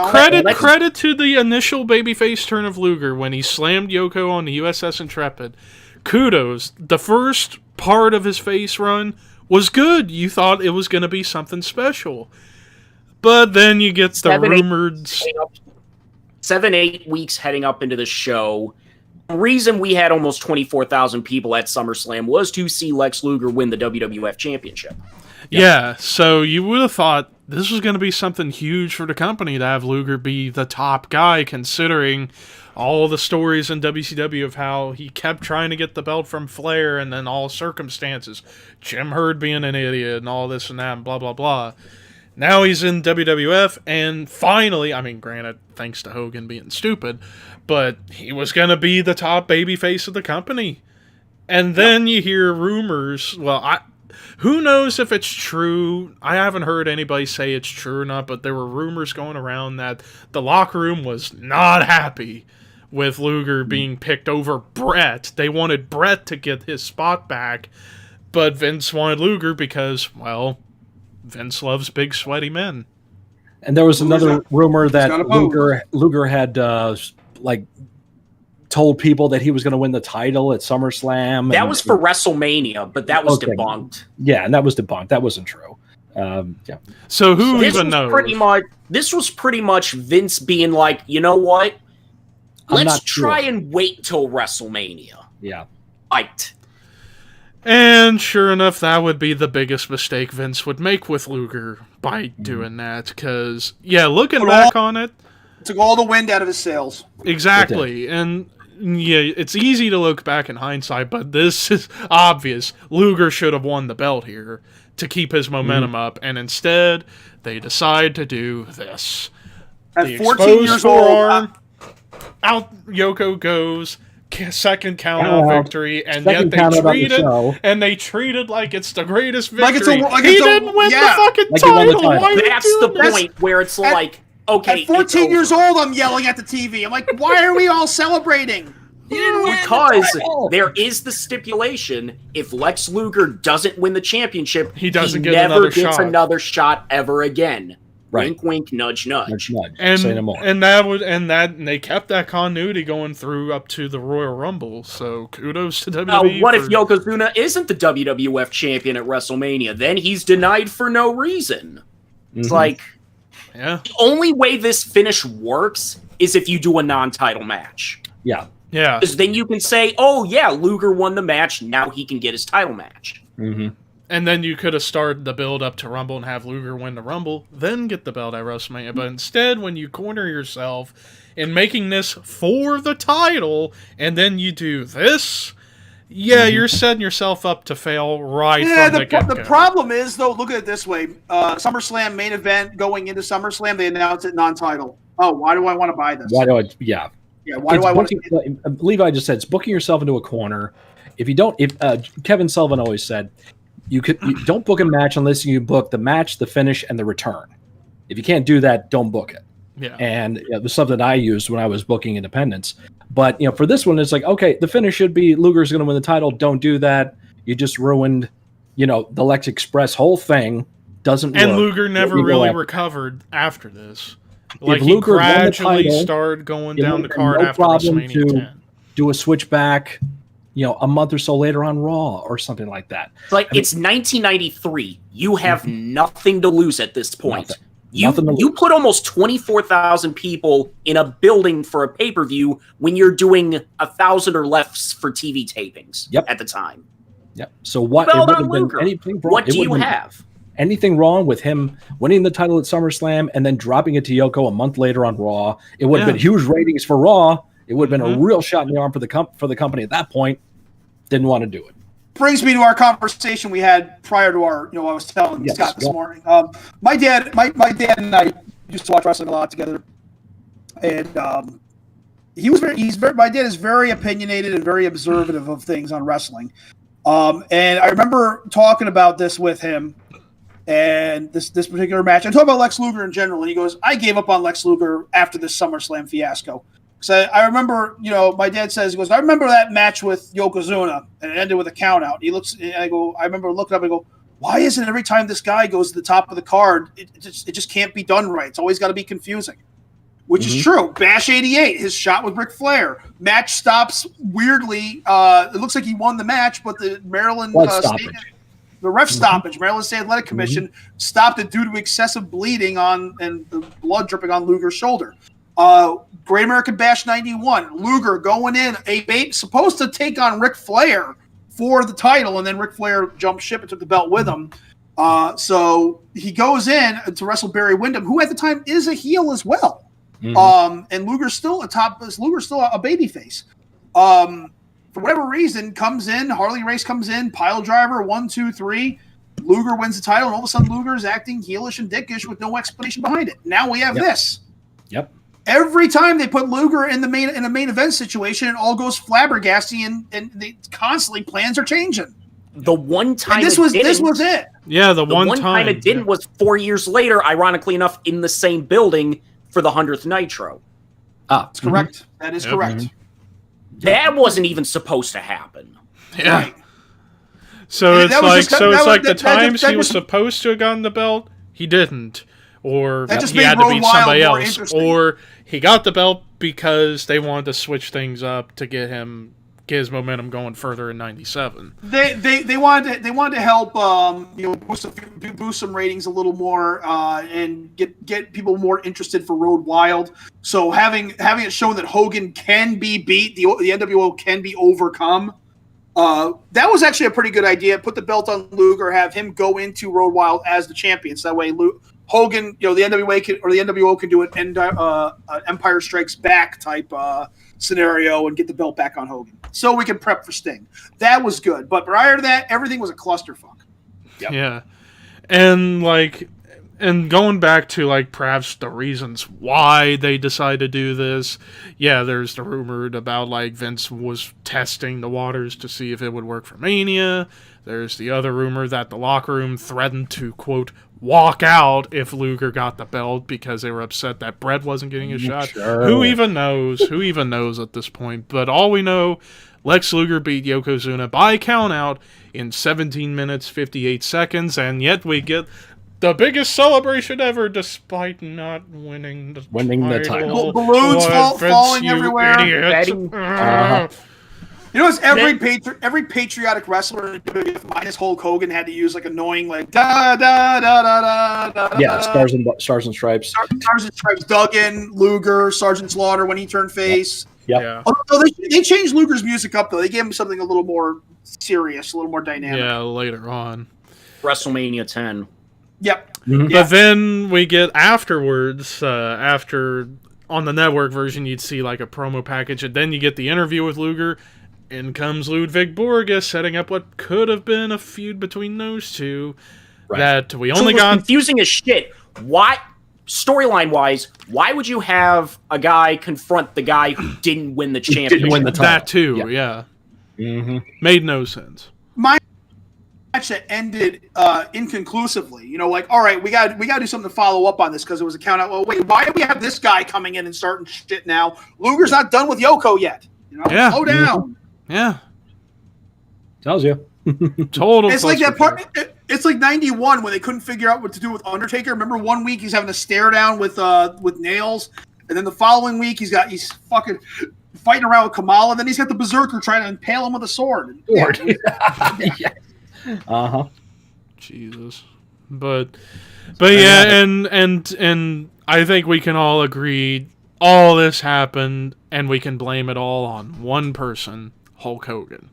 credit to the initial babyface turn of Luger when he slammed Yoko on the USS Intrepid. Kudos. The first part of his face run was good. You thought it was going to be something special. But then you get the rumored... 7-8 weeks heading up into the show. The reason we had almost 24,000 people at SummerSlam was to see Lex Luger win the WWF Championship. Yeah, so you would have thought this was going to be something huge for the company to have Luger be the top guy, considering all the stories in WCW of how he kept trying to get the belt from Flair and then all circumstances. Jim Herd being an idiot and all this and that and blah, blah, blah. Now he's in WWF, and finally, I mean, granted, thanks to Hogan being stupid, but he was going to be the top babyface of the company. And then you hear rumors, who knows if it's true? I haven't heard anybody say it's true or not, but there were rumors going around that the locker room was not happy with Luger being picked over Bret. They wanted Bret to get his spot back, but Vince wanted Luger because, well, Vince loves big, sweaty men. And there was another rumor that Luger had told people that he was going to win the title at SummerSlam. That was for WrestleMania, but that was debunked. Yeah, and that was debunked. That wasn't true. Yeah. So who even knows? This was pretty much Vince being like, you know what? Let's try and wait till WrestleMania. Yeah. Right. And sure enough, that would be the biggest mistake Vince would make with Luger by doing that. Because, looking back on it, took all the wind out of his sails. Exactly. And, it's easy to look back in hindsight, but this is obvious. Luger should have won the belt here to keep his momentum up. And instead, they decide to do this. At 14 years old, out Yoko goes. Second count out victory, and yet they treated like it's the greatest victory. He didn't win the fucking title. That's the point where it's like, okay. At 14 years old, I'm yelling at the TV. I'm like, why are we all celebrating? Because there is the stipulation: if Lex Luger doesn't win the championship, he never gets another shot ever again. Right. Wink, wink, nudge, nudge. Nudge, nudge. And, say no more. And they kept that continuity going through up to the Royal Rumble. So kudos to WWE. Now, what if Yokozuna isn't the WWF champion at WrestleMania? Then he's denied for no reason. It's like, the only way this finish works is if you do a non-title match. Yeah. Yeah. Because then you can say, oh yeah, Luger won the match. Now he can get his title match. Mm-hmm. And then you could have started the build up to Rumble and have Luger win the Rumble, then get the belt at WrestleMania. But instead, when you corner yourself in making this for the title, and then you do this, you're setting yourself up to fail from the get-go. The problem is, though, look at it this way. SummerSlam main event going into SummerSlam, they announced it non-title. Oh, why do I want to buy this? Why do I want to? Levi just said it's booking yourself into a corner. If you don't, Kevin Sullivan always said, you don't book a match unless you book the match, the finish, and the return. If you can't do that, don't book it. Yeah. And it was something I used when I was booking independents. But for this one, it's like, okay, the finish should be Luger's going to win the title. Don't do that. You just ruined, the Lex Express whole thing. Doesn't work. And Luger never really recovered after this. Like he gradually started going down the card after WrestleMania 10. Do a switchback. A month or so later on Raw or something like that. It's 1993. You have nothing to lose at this point. Nothing. You put almost 24,000 people in a building for a pay-per-view when you're doing 1,000 or less for TV tapings at the time. Yep. So what? Well done, Luger. What do you have? Anything wrong with him winning the title at SummerSlam and then dropping it to Yoko a month later on Raw? It would have been huge ratings for Raw. It would have been a real shot in the arm for the company at that point. Didn't want to do it. Brings me to our conversation we had prior to our, I was telling Scott this morning. My dad and I used to watch wrestling a lot together, and my dad is very opinionated and very observative of things on wrestling. And I remember talking about this with him, and this particular match. I talk about Lex Luger in general, and he goes, "I gave up on Lex Luger after this SummerSlam fiasco." So I remember, my dad says, he goes, I remember that match with Yokozuna, and it ended with a count out. He looks, and I remember looking up and go, why isn't every time this guy goes to the top of the card, it just can't be done right. It's always got to be confusing, which is true. Bash 88, his shot with Ric Flair. Match stops weirdly. It looks like he won the match, but the Maryland the ref stoppage, Maryland State Athletic Commission stopped it due to excessive bleeding and the blood dripping on Luger's shoulder. Great American Bash 91, Luger going in, supposed to take on Ric Flair for the title, and then Ric Flair jumped ship and took the belt with him. So he goes in to wrestle Barry Windham, who at the time is a heel as well. And Luger's still a babyface. For whatever reason, comes in, Harley Race comes in, pile driver, 1, 2, 3. Luger wins the title, and all of a sudden Luger is acting heelish and dickish with no explanation behind it. Now we have this. Yep. Every time they put Luger in a main event situation, it all goes flabbergasting, and they constantly plans are changing. The one time this was it. Yeah, the one time it didn't was 4 years later, ironically enough, in the same building for the 100th Nitro. That's correct. That is correct. That wasn't even supposed to happen. Yeah. Right. So it's like the times he was supposed to have gotten the belt, he didn't. Or he had to beat somebody else. Or he got the belt because they wanted to switch things up to get his momentum going further in '97. They wanted to help boost some ratings a little more and get people more interested for Road Wild. So having it shown that Hogan can be beat, the NWO can be overcome. That was actually a pretty good idea. Put the belt on Luger, have him go into Road Wild as the champion. So that way Hogan, the NWO can do an Empire Strikes Back type scenario and get the belt back on Hogan. So we can prep for Sting. That was good. But prior to that, everything was a clusterfuck. Yep. Yeah. And going back to perhaps the reasons why they decided to do this, yeah, there's the rumored about Vince was testing the waters to see if it would work for Mania. There's the other rumor that the locker room threatened to, quote, walk out if Luger got the belt because they were upset that Bret wasn't getting a shot. Sure. Who even knows? Who even knows at this point? But all we know, Lex Luger beat Yokozuna by countout in 17 minutes, 58 seconds, and yet we get the biggest celebration ever despite not winning the title. Balloons falling everywhere. You know, it's every patriotic wrestler minus Hulk Hogan had to use annoying da da da da da. Yeah, Stars and Stripes. Stars and Stripes. Duggan, Luger, Sergeant Slaughter when he turned face. Yep. Yeah. Although they changed Luger's music up though, they gave him something a little more serious, a little more dynamic. Yeah, later on. WrestleMania 10. Yep. Mm-hmm. But then we get afterwards, after on the network version, you'd see a promo package, and then you get the interview with Luger. In comes Ludvig Borga, setting up what could have been a feud between those two. Right. That we only got confusing as shit. Why, storyline wise, why would you have a guy confront the guy who didn't win the championship? Didn't win the title. That too, yeah. Mm-hmm. Made no sense. My match that ended inconclusively. All right, we got to do something to follow up on this because it was a count out. Well, wait, why do we have this guy coming in and starting shit now? Luger's not done with Yoko yet. Yeah. Slow down. Yeah. Tells you. Total. It's like that part. It's like 91 when they couldn't figure out what to do with Undertaker. Remember, one week he's having a stare down with nails, and then the following week he's fucking fighting around with Kamala. Then he's got the Berserker trying to impale him with a sword. Yeah. Jesus. But yeah, and I think we can all agree all this happened, and we can blame it all on one person. Hulk Hogan.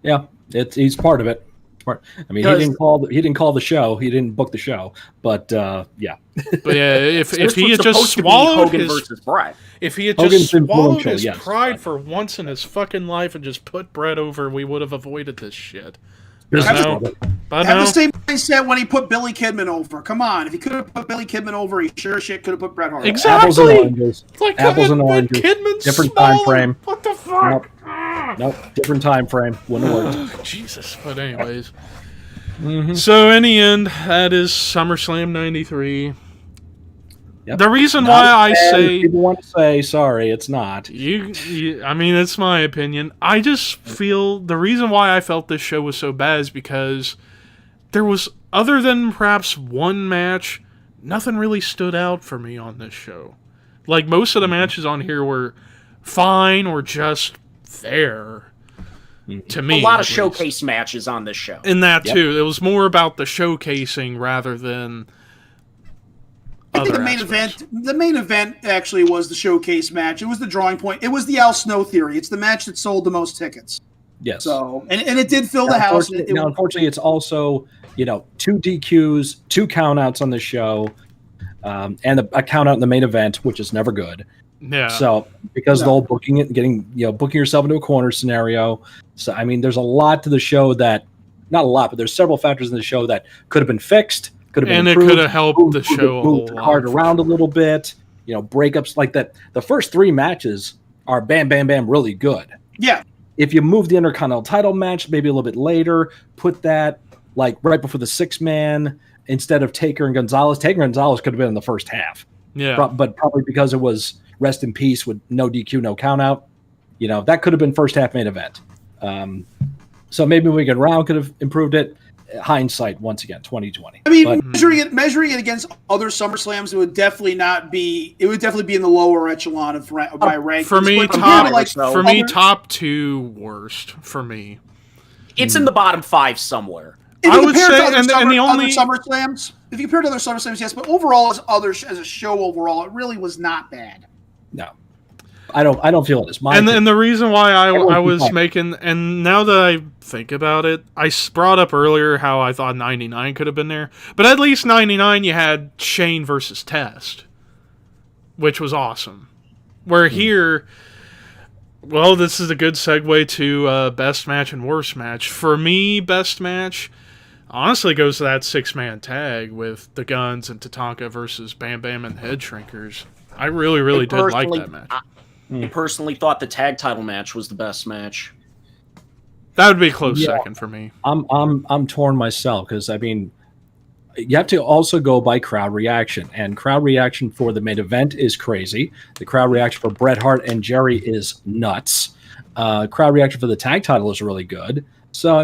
Yeah, he's part of it. I mean, he didn't call the show. He didn't book the show. But yeah. But yeah, if he had just swallowed his pride for once in his fucking life and just put Bret over, we would have avoided this shit. Have the same mindset when he put Billy Kidman over. Come on, if he could have put Billy Kidman over, he sure shit could have put Bret Hart. Exactly. Apples and oranges. Apples and oranges. Different time frame. What the fuck? Nope. Different time frame. Wouldn't have worked. Jesus. But anyways. So in the end, that is SummerSlam 93. Yep. The reason why I say people want to say sorry, it's not. I mean, it's my opinion. I just feel the reason why I felt this show was so bad is because there was, other than perhaps one match, nothing really stood out for me on this show. Most of the matches on here were fine or just there to me. A lot of showcase matches on this show. And that too. It was more about the showcasing rather than. I think the main event actually was the showcase match. It was the drawing point. It was the Al Snow theory. It's the match that sold the most tickets. Yes. So and it did fill the house. Unfortunately, it's also 2 DQs, 2 countouts on the show, and a countout in the main event, which is never good. Yeah. So because of the whole booking it, booking yourself into a corner scenario. So I mean, there's a lot to the show that not a lot, but there's several factors in the show that could have been fixed, could have been and improved, it could have helped the show a whole moved the card around a little bit. Breakups like that. The first 3 matches are bam, bam, bam, really good. Yeah. If you move the Intercontinental title match maybe a little bit later, put that like right before the 6-man instead of Taker and Gonzalez. Taker and Gonzalez could have been in the first half. Yeah. But probably because it was rest in peace with no DQ, no count out, that could have been first half main event. So maybe Wicked Round could have improved it. Hindsight, once again, 2020. I mean, measuring it against other SummerSlams, it would definitely be in the lower echelon of my rank. For me, top 2 worst for me. It's in the bottom 5 somewhere. I would say, and the only SummerSlams, if you compare to other SummerSlams, yes, but overall, as a show overall, it really was not bad. No, I don't feel it is. And the reason why I was making, and now that I think about it, I brought up earlier how I thought 99 could have been there, but at least 99 you had Shane versus Test, which was awesome. Where here, well, this is a good segue to best match and worst match. For me, best match honestly goes to that 6-man tag with the Guns and Tatanka versus Bam Bam and Head Shrinkers. I really did like that match. I personally thought the tag title match was the best match. That would be a close second for me. I'm torn myself because you have to also go by crowd reaction, and crowd reaction for the main event is crazy. The crowd reaction for Bret Hart and Jerry is nuts. Crowd reaction for the tag title is really good. So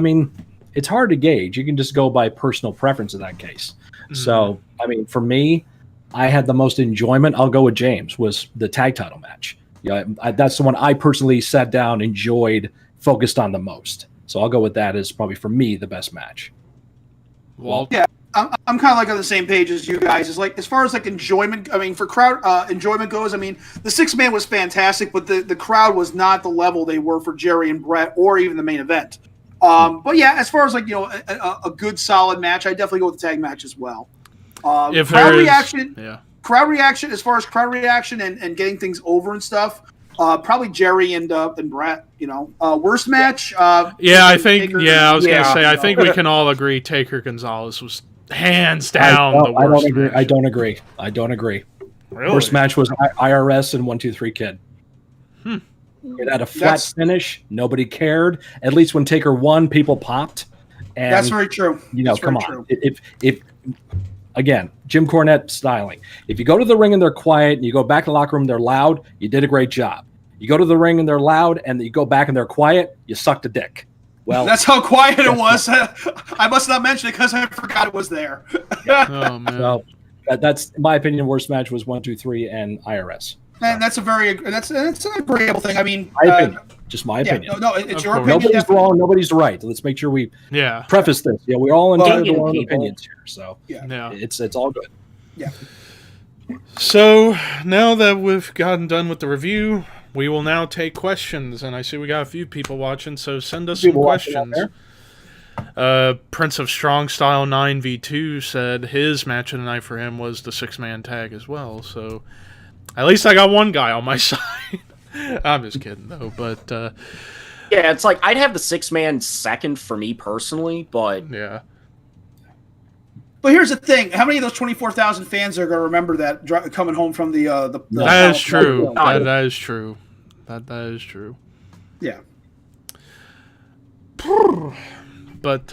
it's hard to gauge. You can just go by personal preference in that case. Mm-hmm. So for me, I had the most enjoyment. I'll go with James. Was the tag title match. That's the one I personally sat down, enjoyed, focused on the most. So I'll go with that as probably for me the best match. Well, yeah, I'm kind of like on the same page as you guys. It's like as far as like enjoyment. For crowd enjoyment goes. The 6-man was fantastic, but the crowd was not the level they were for Jerry and Bret or even the main event. But yeah, as far as a good solid match, I definitely go with the tag match as well. Crowd reaction. As far as crowd reaction and getting things over and stuff, probably Jerry and Bret. Worst match. I think. Taker, I was gonna say. I think we can all agree Taker Gonzalez was hands down the worst. I don't agree. Really? Worst match was IRS and 1-2-3 Kid. It had a flat finish. Nobody cared. At least when Taker won, people popped. And, that's very true. Come on. If again, Jim Cornette styling. If you go to the ring and they're quiet, and you go back to the locker room, they're loud, you did a great job. You go to the ring and they're loud, and you go back and they're quiet, you sucked a dick. Well, that's how quiet it was. I must not mention it because I forgot it was there. Oh man. So that's in my opinion. Worst match was 1-2-3 and IRS. And that's an agreeable thing. Just my opinion. No, it's your opinion. Nobody's wrong. Nobody's right. Let's make sure we preface this. Yeah, we're all entitled to our own opinions here. So it's all good. Yeah. So now that we've gotten done with the review, we will now take questions. And I see we got a few people watching, so send us some questions. Prince of Strong Style 9v2 said his match of the night for him was the 6-man tag as well. So at least I got one guy on my side. I'm just kidding, though. But yeah, it's like I'd have the 6-man second for me personally, but yeah. But here's the thing: how many of those 24,000 fans are going to remember that coming home from the That is true. That is true. That is true. Yeah. But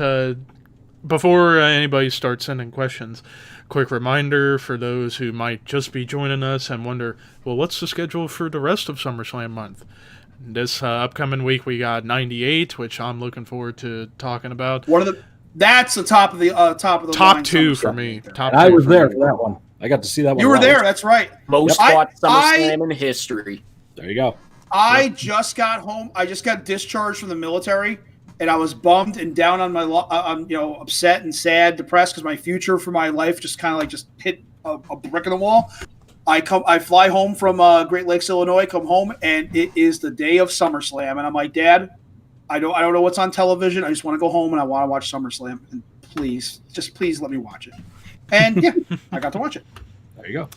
before anybody starts sending questions, quick reminder for those who might just be joining us and wonder, well, what's the schedule for the rest of SummerSlam month? This upcoming week we got 98, which I'm looking forward to talking about. That's the top of the top 2 for me. I was there for that one. I got to see that one. You were there. That's right. Most fought SummerSlam in history. There you go. I just got home. I just got discharged from the military, and I was bummed and down on my, upset and sad, depressed because my future for my life just kind of just hit a brick in the wall. I fly home from Great Lakes, Illinois. Come home, and it is the day of SummerSlam, and I'm like, Dad, I don't know what's on television. I just want to go home and I want to watch SummerSlam. And please let me watch it. And yeah, I got to watch it. There you go.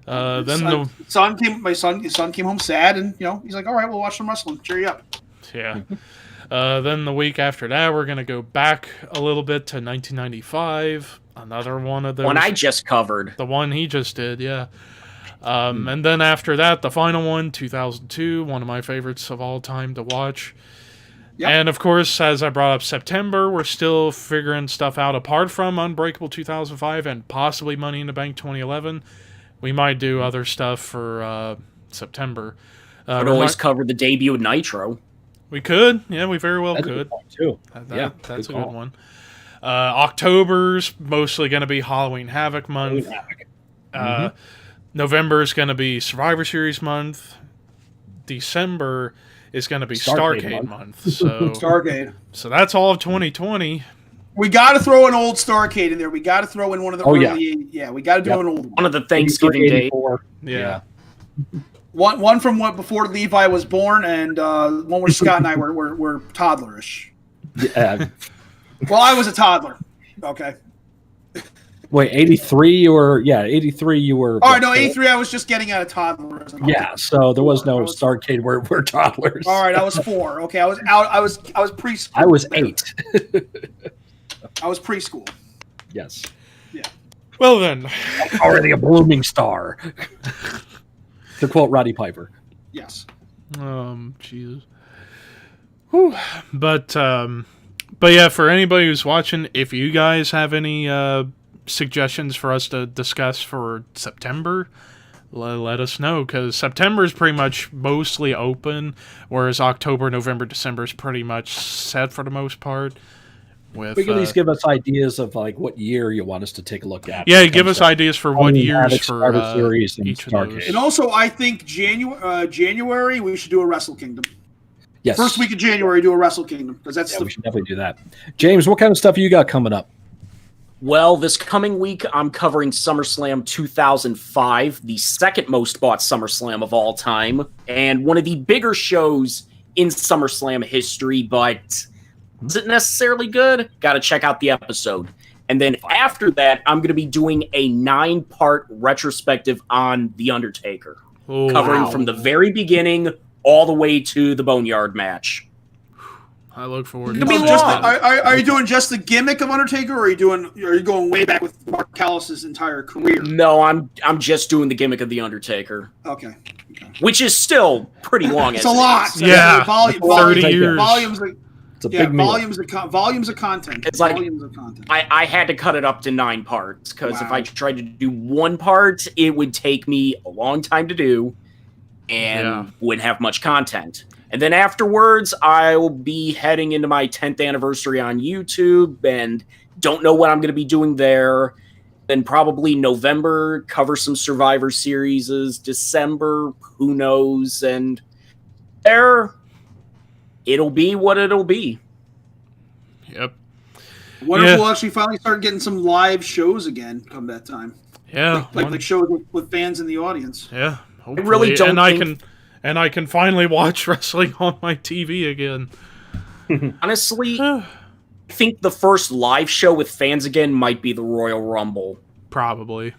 My son came home sad, and he's like, "All right, we'll watch some wrestling. Cheer you up." Yeah. Then the week after that, we're going to go back a little bit to 1995. Another one of those. One I just covered. The one he just did, yeah. And then after that, the final one, 2002, one of my favorites of all time to watch. Yep. And of course, as I brought up September, we're still figuring stuff out apart from Unbreakable 2005 and possibly Money in the Bank 2011. We might do other stuff for September. Could always cover the debut of Nitro. We could. Yeah, we very well could. Too. That's a good one. October's mostly going to be Halloween Havoc month. November is going to be Survivor Series month. December is going to be Starrcade month. So Starrcade. So that's all of 2020. We got to throw an old Starrcade in there. We got to throw in one of the early. Yeah, we got to do an old one. One of the Thanksgiving days. Yeah. One from what before Levi was born, and one where Scott and I were toddlerish. Yeah. Well, I was a toddler. Okay. Wait, 83 you were? Yeah, 83 you were. Oh no, 83 I was just getting out of toddlerism. Yeah, so there was no Starrcade where we're toddlers. All right, I was 4. Okay, I was out. I was preschool. I was 8. I was preschool. Yes. Yeah. Well then, already a blooming star. To quote Roddy Piper. Yes. Jesus. Whew. But yeah, for anybody who's watching, if you guys have any suggestions for us to discuss for September, let us know, because September is pretty much mostly open, whereas October, November, December is pretty much set for the most part. We can at least give us ideas of like what year you want us to take a look at. Yeah, give us ideas for what years for series each of those. And also, I think January we should do a Wrestle Kingdom. Yes. First week of January, do a Wrestle Kingdom, because we should definitely do that. James, what kind of stuff you got coming up? Well, this coming week, I'm covering SummerSlam 2005, the second most bought SummerSlam of all time, and one of the bigger shows in SummerSlam history, but isn't necessarily good. Got to check out the episode. And then after that, I'm going to be doing a 9-part retrospective on The Undertaker, covering from the very beginning all the way to the Boneyard match. I look forward to it. Are you doing just the gimmick of Undertaker, or are you going way back with Mark Callis's entire career? No, I'm just doing the gimmick of the Undertaker. Okay. Which is still pretty long. It's a lot. Yeah. 30 years. It's a big volumes of content. It's like volumes of content. I had to cut it up to 9 parts, because if I tried to do 1 part, it would take me a long time to do and wouldn't have much content. And then afterwards, I'll be heading into my 10th anniversary on YouTube, and don't know what I'm going to be doing there. Then probably November, cover some Survivor Series. December, who knows? And there, it'll be what it'll be. Yep. What if we'll actually finally start getting some live shows again come that time? Yeah. Like shows with fans in the audience. Yeah. Hopefully. I really don't I can finally watch wrestling on my TV again. Honestly, I think the first live show with fans again might be the Royal Rumble. Probably.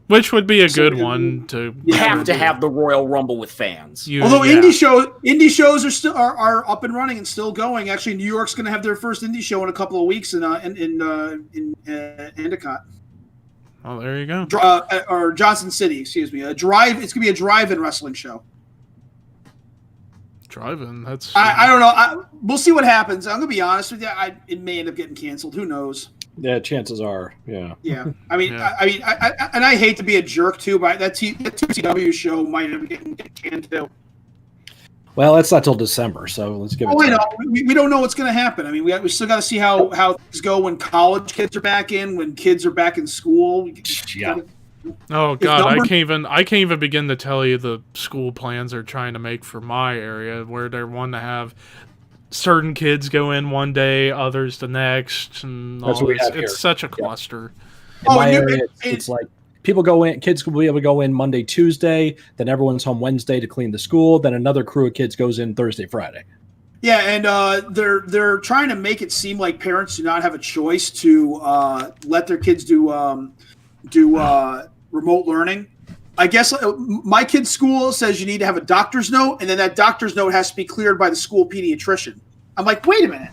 Which would be a good one to have the Royal Rumble with fans. Although indie shows are still are up and running and still going. Actually, New York's going to have their first indie show in a couple of weeks in Endicott. Oh, there you go. Or Johnson City, excuse me. It's going to be a drive-in wrestling show. Drive-in? That's... I don't know. We'll see what happens. I'm going to be honest with you. It may end up getting canceled. Who knows? Yeah, chances are. Yeah. Yeah. I mean, I hate to be a jerk too, but that TCW show might end up getting canned too. Well, that's not till December, so let's give it. I know. We don't know what's going to happen. I mean, we still got to see how things go when college kids are back in, when kids are back in school. Yeah. Oh God, I can't even begin to tell you the school plans they're trying to make for my area, where they want to have certain kids go in one day, others the next, and all this. It's such a cluster. In my area, it's like people go in, kids will be able to go in Monday, Tuesday, then everyone's home Wednesday to clean the school, then another crew of kids goes in Thursday, Friday. Yeah, and they're trying to make it seem like parents do not have a choice to let their kids do remote learning. I guess my kid's school says you need to have a doctor's note, and then that doctor's note has to be cleared by the school pediatrician. I'm like, wait a minute.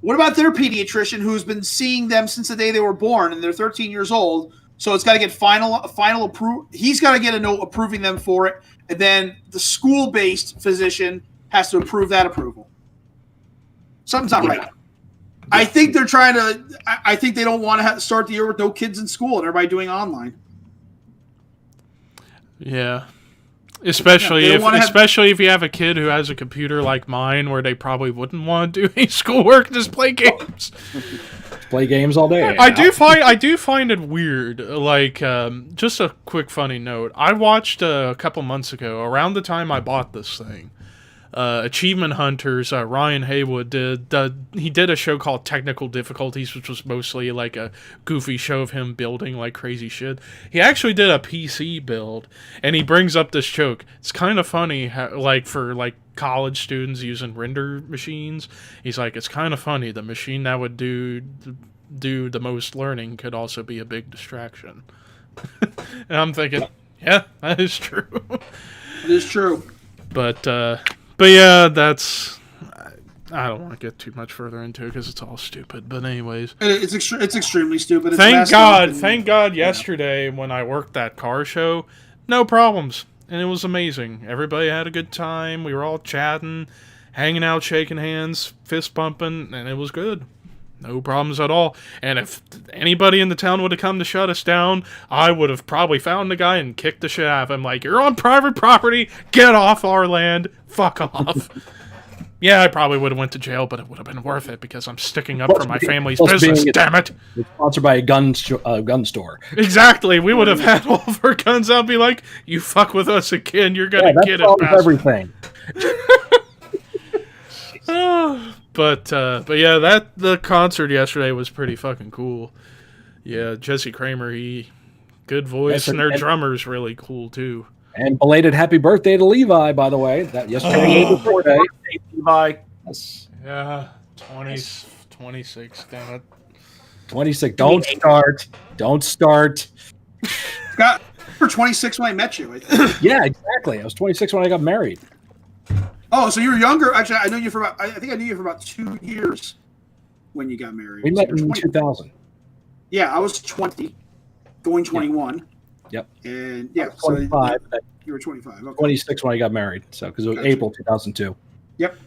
What about their pediatrician who's been seeing them since the day they were born and they're 13 years old? So it's got to get final approval. He's got to get a note approving them for it. And then the school-based physician has to approve that approval. Something's not right. I think they're trying to – I think they don't want to have to start the year with no kids in school and everybody doing online. Yeah. Especially if you have a kid who has a computer like mine where they probably wouldn't want to do any schoolwork, just play games. Play games all day. I do find it weird. Like, just a quick funny note. I watched a couple months ago, around the time I bought this thing, Achievement Hunters, Ryan Haywood did a show called Technical Difficulties, which was mostly like a goofy show of him building like crazy shit. He actually did a PC build, and he brings up this joke. It's kind of funny, like for like college students using render machines. He's like, it's kind of funny. The machine that would do the most learning could also be a big distraction. And I'm thinking, yeah, that is true. It is true. But yeah, that's. I don't want to get too much further into it because it's all stupid. But anyways, it's extremely stupid. Thank God, yesterday when I worked that car show, no problems, and it was amazing. Everybody had a good time. We were all chatting, hanging out, shaking hands, fist bumping, and it was good. No problems at all. And if anybody in the town would have come to shut us down, I would have probably found the guy and kicked the shit out of him. Like, you're on private property. Get off our land. Fuck off. Yeah, I probably would have went to jail, but it would have been worth it because I'm sticking up for my family's business. Damn it! It's sponsored by a gun store. Exactly. We would have had all of our guns out and be like, "You fuck with us again, you're gonna get it." Everything. But yeah, the concert yesterday was pretty fucking cool. Yeah, Jesse Kramer, good voice, and their drummer's really cool too. And belated happy birthday to Levi, by the way. That yesterday was before day. Levi. Yes. Yeah, 26, damn it. 26. Don't start. Scott, you were 26 when I met you. Yeah, exactly. I was 26 when I got married. Oh, so you were younger. Actually, I think I knew you for about 2 years when you got married. We met in 2000. Yeah, I was 20, going 21. Yep. And yeah, 25. So you were 25. Okay. 26 when I got married. So because it was April 2002. Yep.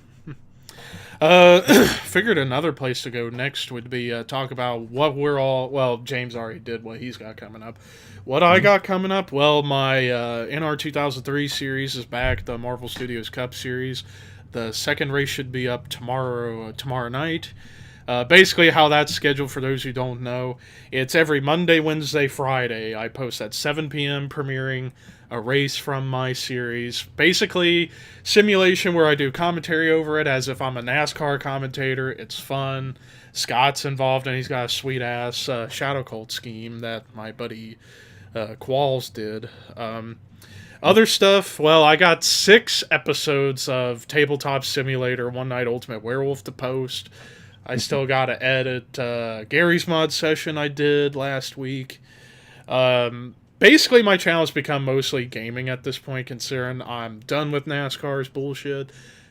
Figured another place to go next would be talk about what James already did what he's got coming up. What I got coming up, well, my NR 2003 series is back, the Marvel Studios Cup series. The second race should be up tomorrow night. Basically how that's scheduled, for those who don't know, it's every Monday, Wednesday, Friday. I post at 7 p.m. premiering a race from my series. Basically, simulation where I do commentary over it as if I'm a NASCAR commentator. It's fun. Scott's involved, and he's got a sweet-ass Shadow Cult scheme that my buddy Qualls did. Other stuff, well, I got 6 episodes of Tabletop Simulator One Night Ultimate Werewolf to post. I still got to edit Gary's mod session I did last week. Basically, my channel has become mostly gaming at this point, considering I'm done with NASCAR's bullshit.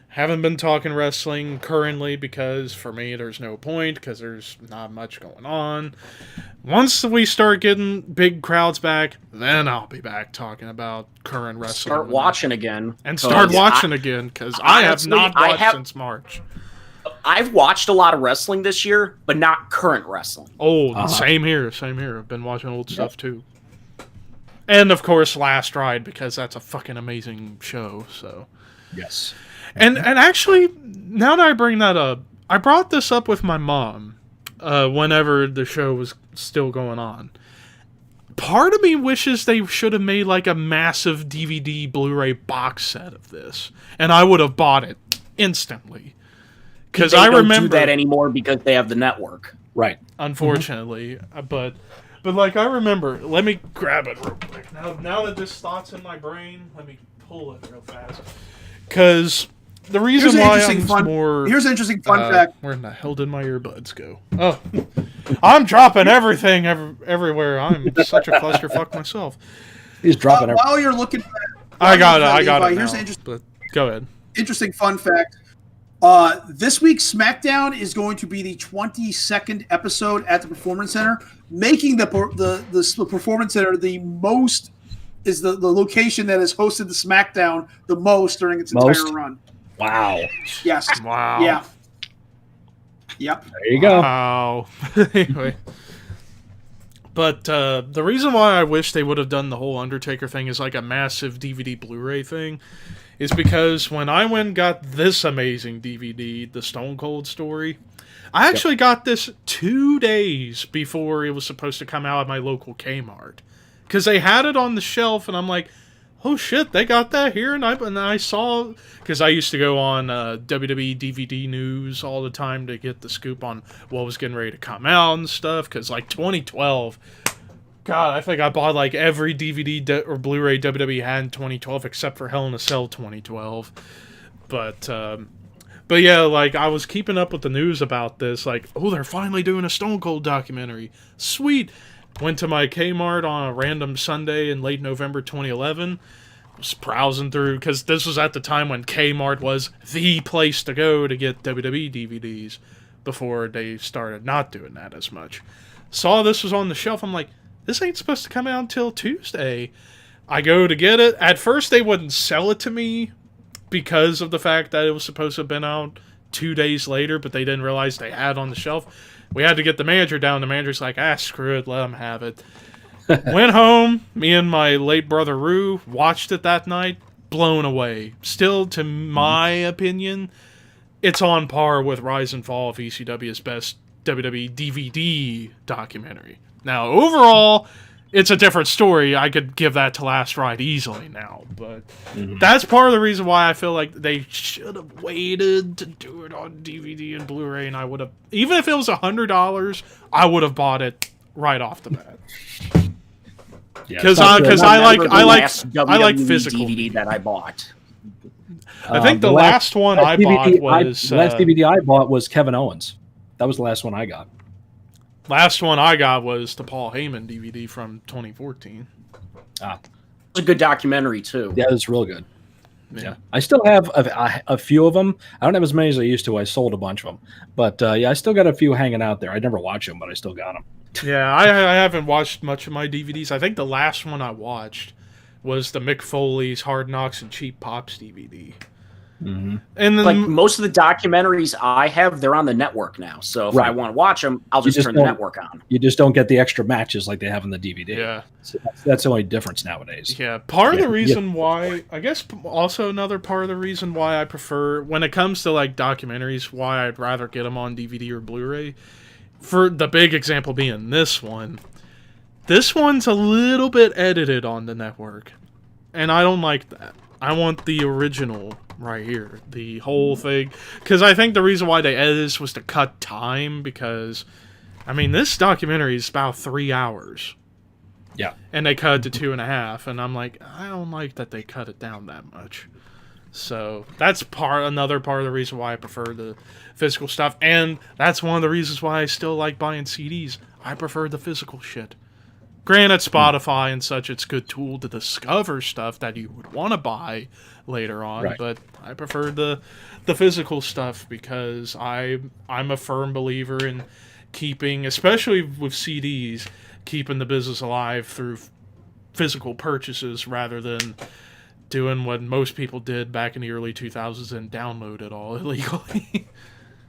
Haven't been talking wrestling currently because, for me, there's no point because there's not much going on. Once we start getting big crowds back, then I'll be back talking about current wrestling. Start watching again. And start watching again because I have not watched since March. I've watched a lot of wrestling this year, but not current wrestling. Oh, same here. I've been watching old stuff too. And of course, Last Ride, because that's a fucking amazing show. So, yes. And actually, now that I bring that up, I brought this up with my mom whenever the show was still going on. Part of me wishes they should have made like a massive DVD Blu-ray box set of this, and I would have bought it instantly. Because I remember don't do that anymore because they have the network. Right. Unfortunately, but like I remember, let me grab it real quick. Now that this thought's in my brain, let me pull it real fast. Because the reason why here's an interesting fun fact. Where in the hell did my earbuds go? Oh, I'm dropping everything everywhere. I'm such a clusterfuck myself. He's dropping everything. While you're looking for that, I got it. But go ahead. Interesting fun fact. This week's SmackDown is going to be the 22nd episode at the Performance Center, making the Performance Center the location that has hosted the SmackDown the most during its entire run. Wow. Yes. Wow. Yeah. Yep. There you go. Wow. Anyway. But the reason why I wish they would have done the whole Undertaker thing as like a massive DVD Blu-ray thing is because when I went and got this amazing DVD, the Stone Cold story, I actually got this 2 days before it was supposed to come out at my local Kmart. Because they had it on the shelf, and I'm like, oh shit, they got that here? And I saw, because I used to go on WWE DVD News all the time to get the scoop on what was getting ready to come out and stuff, because like 2012... God, I think I bought like every DVD or Blu-ray WWE had in 2012 except for Hell in a Cell 2012. But yeah, like I was keeping up with the news about this. Like, oh, they're finally doing a Stone Cold documentary. Sweet. Went to my Kmart on a random Sunday in late November 2011. Was browsing through because this was at the time when Kmart was the place to go to get WWE DVDs before they started not doing that as much. Saw this was on the shelf. I'm like, this ain't supposed to come out until Tuesday. I go to get it. At first, they wouldn't sell it to me because of the fact that it was supposed to have been out 2 days later, but they didn't realize they had it on the shelf. We had to get the manager down. The manager's like, screw it, let them have it. Went home. Me and my late brother Rue watched it that night. Blown away. Still, to my opinion, it's on par with Rise and Fall of ECW's best WWE DVD documentary. Now, overall, it's a different story. I could give that to Last Ride easily now, but that's part of the reason why I feel like they should have waited to do it on DVD and Blu-ray, and I would have, even if it was $100, I would have bought it right off the bat. Because I like physical DVD that I bought. I think the last one I bought was the last DVD I bought was Kevin Owens. That was the last one I got. Last one I got was the Paul Heyman DVD from 2014. It's a good documentary, too. Yeah, it's real good. Yeah. I still have a few of them. I don't have as many as I used to. I sold a bunch of them. But, I still got a few hanging out there. I never watch them, but I still got them. Yeah, I haven't watched much of my DVDs. I think the last one I watched was the Mick Foley's Hard Knocks and Cheap Pops DVD. Mm-hmm. And then, like most of the documentaries I have, they're on the network now. So if I want to watch them, I'll just turn the network on. You just don't get the extra matches like they have in the DVD. Yeah, so that's the only difference nowadays. Yeah, part of the reason why, I guess, also another part of the reason why I prefer, when it comes to like documentaries, why I'd rather get them on DVD or Blu-ray. For the big example being this one. This one's a little bit edited on the network, and I don't like that. I want the original right here, the whole thing, because I think the reason why they edited this was to cut time, because, I mean, this documentary is about 3 hours. Yeah. And they cut it to 2.5, and I'm like, I don't like that they cut it down that much. So, that's another part of the reason why I prefer the physical stuff, and that's one of the reasons why I still like buying CDs. I prefer the physical shit. Granted, Spotify and such, it's a good tool to discover stuff that you would want to buy later on, but I prefer the physical stuff because I'm a firm believer in keeping, especially with CDs, keeping the business alive through physical purchases rather than doing what most people did back in the early 2000s and download it all illegally.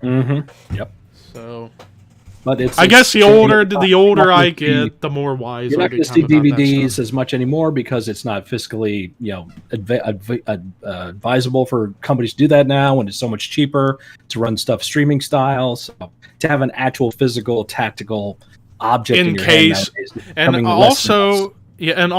Mm-hmm. Yep. So... But I guess the older I get, the more wise I become about that stuff. You're not going to see DVDs as much anymore because it's not fiscally, advisable for companies to do that now, when it's so much cheaper to run stuff streaming style. So to have an actual physical, tactical object in your hand nowadays, and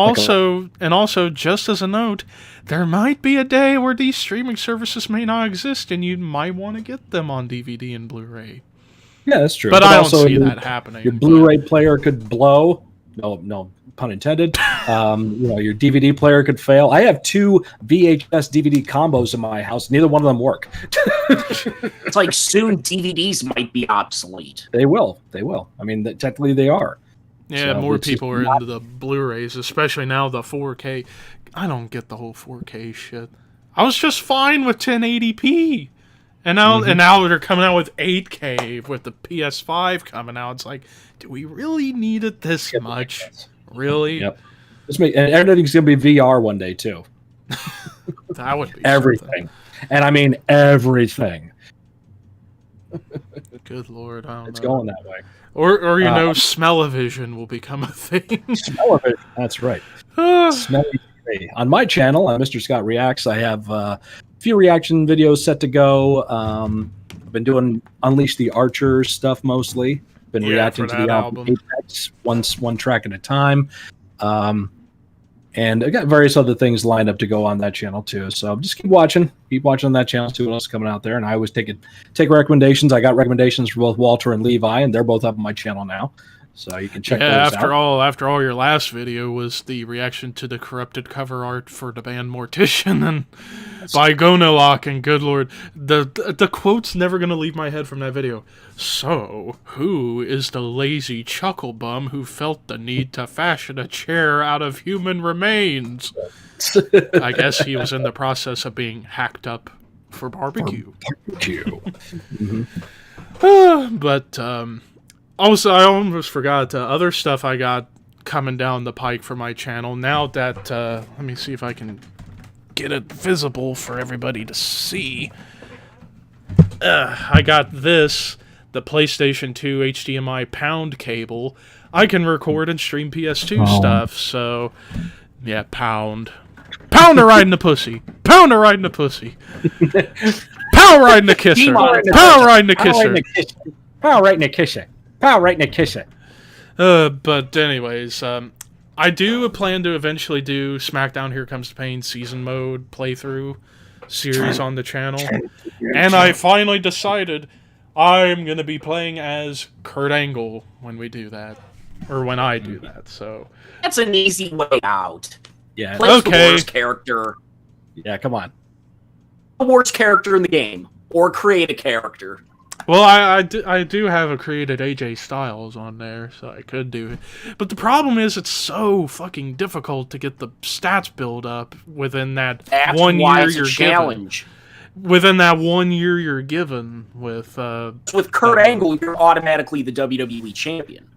also, just as a note, there might be a day where these streaming services may not exist, and you might want to get them on DVD and Blu-ray. Yeah, that's true. But I don't see that happening. Your Blu-ray player could blow. No pun intended. Your DVD player could fail. I have 2 VHS DVD combos in my house. Neither one of them work. It's like soon DVDs might be obsolete. They will. I mean, technically they are. Yeah, more people are into the Blu-rays, especially now the 4K. I don't get the whole 4K shit. I was just fine with 1080p. And now they're coming out with 8K with the PS5 coming out. It's like, do we really need it this much? Really? Yep. And everything's going to be VR one day, too. That would be everything. Something. And I mean everything. Good Lord. I don't it's know. Going that way. Or smell-o-vision will become a thing. Smell-o-vision. That's right. Smell-o-vision. On my channel, Mr. Scott Reacts, I have a few reaction videos set to go. I've been doing Unleash the Archer stuff mostly. Been reacting to the album Apex, one track at a time. And I got various other things lined up to go on that channel too. So just keep watching on that channel, see what else is coming out there. And I always take recommendations. I got recommendations for both Walter and Levi, and they're both up on my channel now. So you can check those out. After all, your last video was the reaction to the corrupted cover art for the band Mortician and by Gonolock, and good Lord, the quote's never gonna leave my head from that video. So, who is the lazy chuckle bum who felt the need to fashion a chair out of human remains? I guess he was in the process of being hacked up for barbecue. But also, I almost forgot other stuff I got coming down the pike for my channel. Now that, let me see if I can get it visible for everybody to see. I got this, the PlayStation 2 HDMI pound cable. I can record and stream PS2 stuff, so, yeah, pound. Pound her right in the pussy. Pound her right in the pussy. Pound right in the kisser. Pound right in the kisser. Pound right in the kisser. Pow, right in the kisser. But anyways, I do plan to eventually do SmackDown Here Comes the Pain season mode playthrough series on the channel. And I finally decided I'm going to be playing as Kurt Angle when we do that. Or when I do that, so... That's an easy way out. Yeah. Play the worst character. Yeah, come on. The worst character in the game. Or create a character. Well, I do have a created AJ Styles on there, so I could do it. But the problem is it's so fucking difficult to get the stats build up within that 1 year you're given. Within that 1 year you're given with... with Kurt Angle, you're automatically the WWE champion.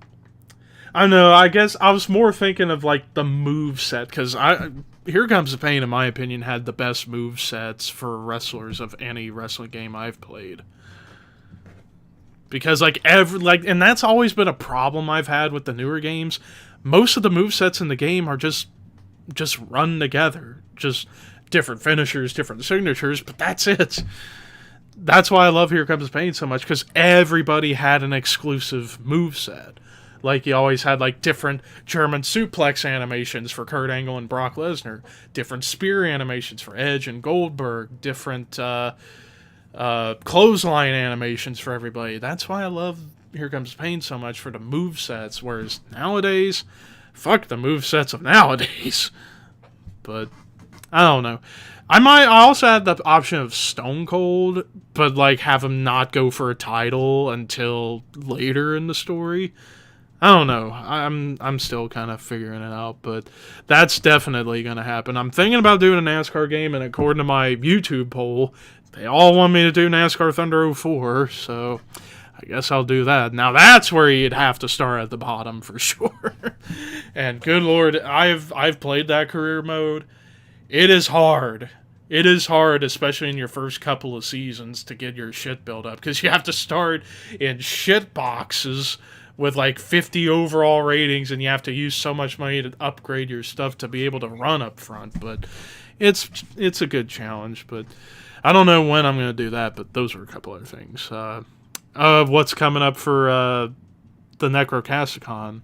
I know, I guess I was more thinking of, like, the move set, because Here Comes the Pain, in my opinion, had the best move sets for wrestlers of any wrestling game I've played. Because, and that's always been a problem I've had with the newer games. Most of the movesets in the game are just run together. Just different finishers, different signatures, but that's it. That's why I love Here Comes the Pain so much, because everybody had an exclusive moveset. Like, you always had, like, different German suplex animations for Kurt Angle and Brock Lesnar. Different spear animations for Edge and Goldberg. Different, clothesline animations for everybody. That's why I love Here Comes Pain so much for the movesets, whereas nowadays, fuck the movesets of nowadays. But I don't know. I also had the option of Stone Cold, but like have him not go for a title until later in the story. I don't know. I'm still kind of figuring it out, but that's definitely going to happen. I'm thinking about doing a NASCAR game, and according to my YouTube poll, they all want me to do NASCAR Thunder 04, so I guess I'll do that. Now that's where you'd have to start at the bottom for sure. And good Lord, I've played that career mode. It is hard. It is hard, especially in your first couple of seasons, to get your shit built up, because you have to start in shit boxes with like 50 overall ratings, and you have to use so much money to upgrade your stuff to be able to run up front. But it's a good challenge, but I don't know when I'm going to do that, but those are a couple other things. What's coming up for the Necrocasticon?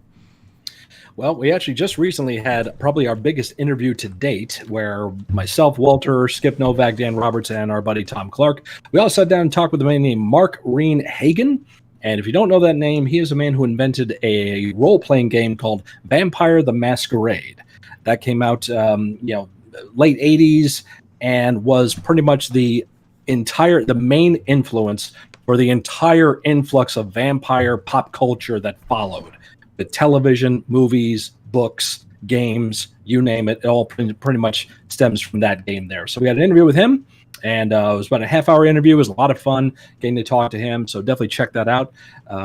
Well, we actually just recently had probably our biggest interview to date, where myself, Walter, Skip Novak, Dan Roberts, and our buddy Tom Clark, we all sat down and talked with a man named Mark Reen Hagen. And if you don't know that name, he is a man who invented a role-playing game called Vampire the Masquerade. That came out, late 80s, and was pretty much the main influence for the entire influx of vampire pop culture that followed. The television, movies, books, games, you name it, all pretty much stems from that game there. So we had an interview with him. And it was about a half-hour interview. It was a lot of fun getting to talk to him, so definitely check that out.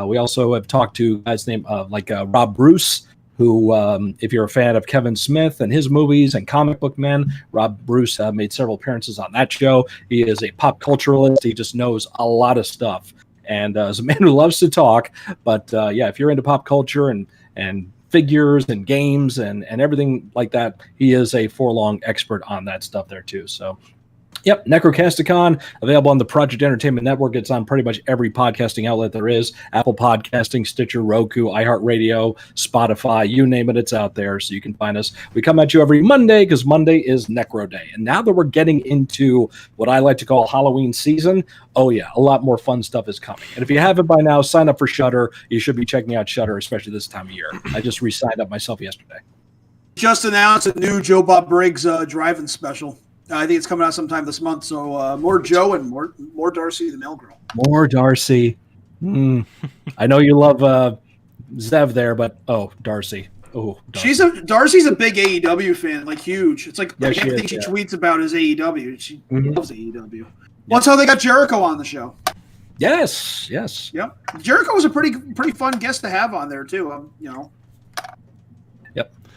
We also have talked to guys named Rob Bruce, who, if you're a fan of Kevin Smith and his movies and Comic Book Men, Rob Bruce made several appearances on that show. He is a pop culturalist. He just knows a lot of stuff. And as a man who loves to talk, but if you're into pop culture and figures and games and everything like that, he is a forlong expert on that stuff there too. So yep, Necrocasticon, available on the Project Entertainment Network. It's on pretty much every podcasting outlet there is. Apple Podcasting, Stitcher, Roku, iHeartRadio, Spotify, you name it, it's out there, so you can find us. We come at you every Monday because Monday is Necro Day. And now that we're getting into what I like to call Halloween season, oh yeah, a lot more fun stuff is coming. And if you haven't by now, sign up for Shudder. You should be checking out Shudder, especially this time of year. I just re-signed up myself yesterday. Just announced a new Joe Bob Briggs drive-in special. I think it's coming out sometime this month. So more Joe and more Darcy the Mail Girl. More Darcy. I know you love Zev there, but Darcy. Oh, Darcy. Darcy's a big AEW fan, like huge. It's like everything she tweets about is AEW. She loves AEW. Well, that's how they got Jericho on the show. Yes. Yep. Jericho was a pretty fun guest to have on there too. Yep.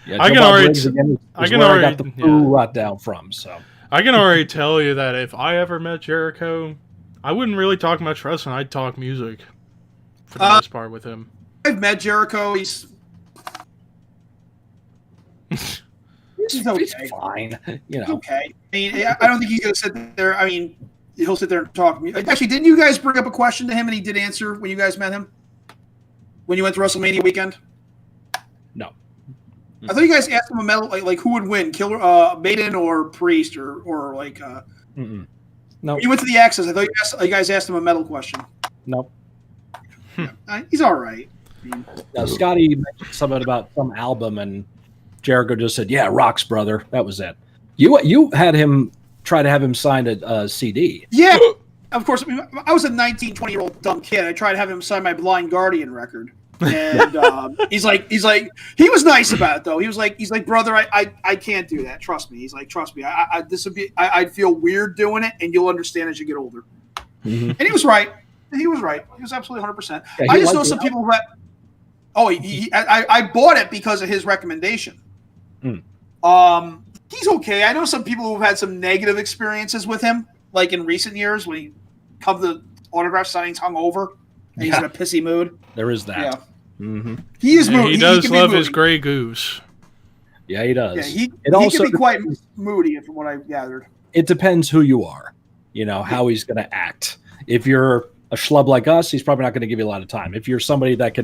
Yeah, I can already got the foo right down from. So I can already tell you that if I ever met Jericho, I wouldn't really talk much wrestling. I'd talk music for the most part with him. I've met Jericho. He's okay. He's fine. He's okay. I mean, I don't think he's going to sit there. I mean, he'll sit there and talk. Actually, didn't you guys bring up a question to him and he did answer when you guys met him? When you went to WrestleMania weekend? No. I thought you guys asked him a medal, like who would win, Killer, Maiden or Priest, or like. No. When you went to the Access, I thought you guys asked him a medal question. No. He's all right. Scotty mentioned something about some album, and Jericho just said, "Yeah, rocks, brother." That was it. You had him try to have him sign a CD. Yeah, of course. I mean, I was a 19, 20-year-old dumb kid. I tried to have him sign my Blind Guardian record. And he's like, he was nice about it though. He's like, brother, I can't do that. Trust me. He's like, trust me. I'd feel weird doing it, and you'll understand as you get older. Mm-hmm. And he was right. He was absolutely 100%. I just know some people who I bought it because of his recommendation. He's okay. I know some people who've had some negative experiences with him, like in recent years when he come to autograph signings hungover. And he's in a pissy mood. There is that. Yeah. Mm-hmm. He is moody. He does love his Grey Goose. Yeah, he does. Yeah, he can be quite moody from what I've gathered. It depends who you are, how he's going to act. If you're a schlub like us, he's probably not going to give you a lot of time. If you're somebody that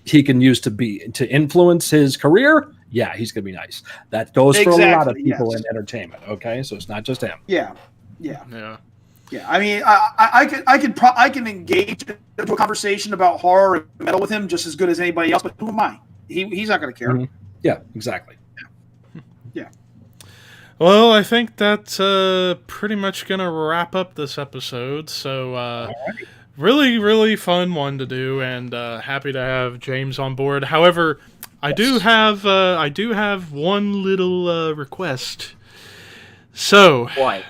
he can use to influence his career, yeah, he's going to be nice. That goes for a lot of people in entertainment, okay? So it's not just him. Yeah. I mean, I can engage into a conversation about horror and metal with him just as good as anybody else. But who am I? He's not going to care. Mm-hmm. Yeah, exactly. Yeah. Well, I think that's pretty much going to wrap up this episode. So, really, really fun one to do, and happy to have James on board. However, I do have one little request. So, why?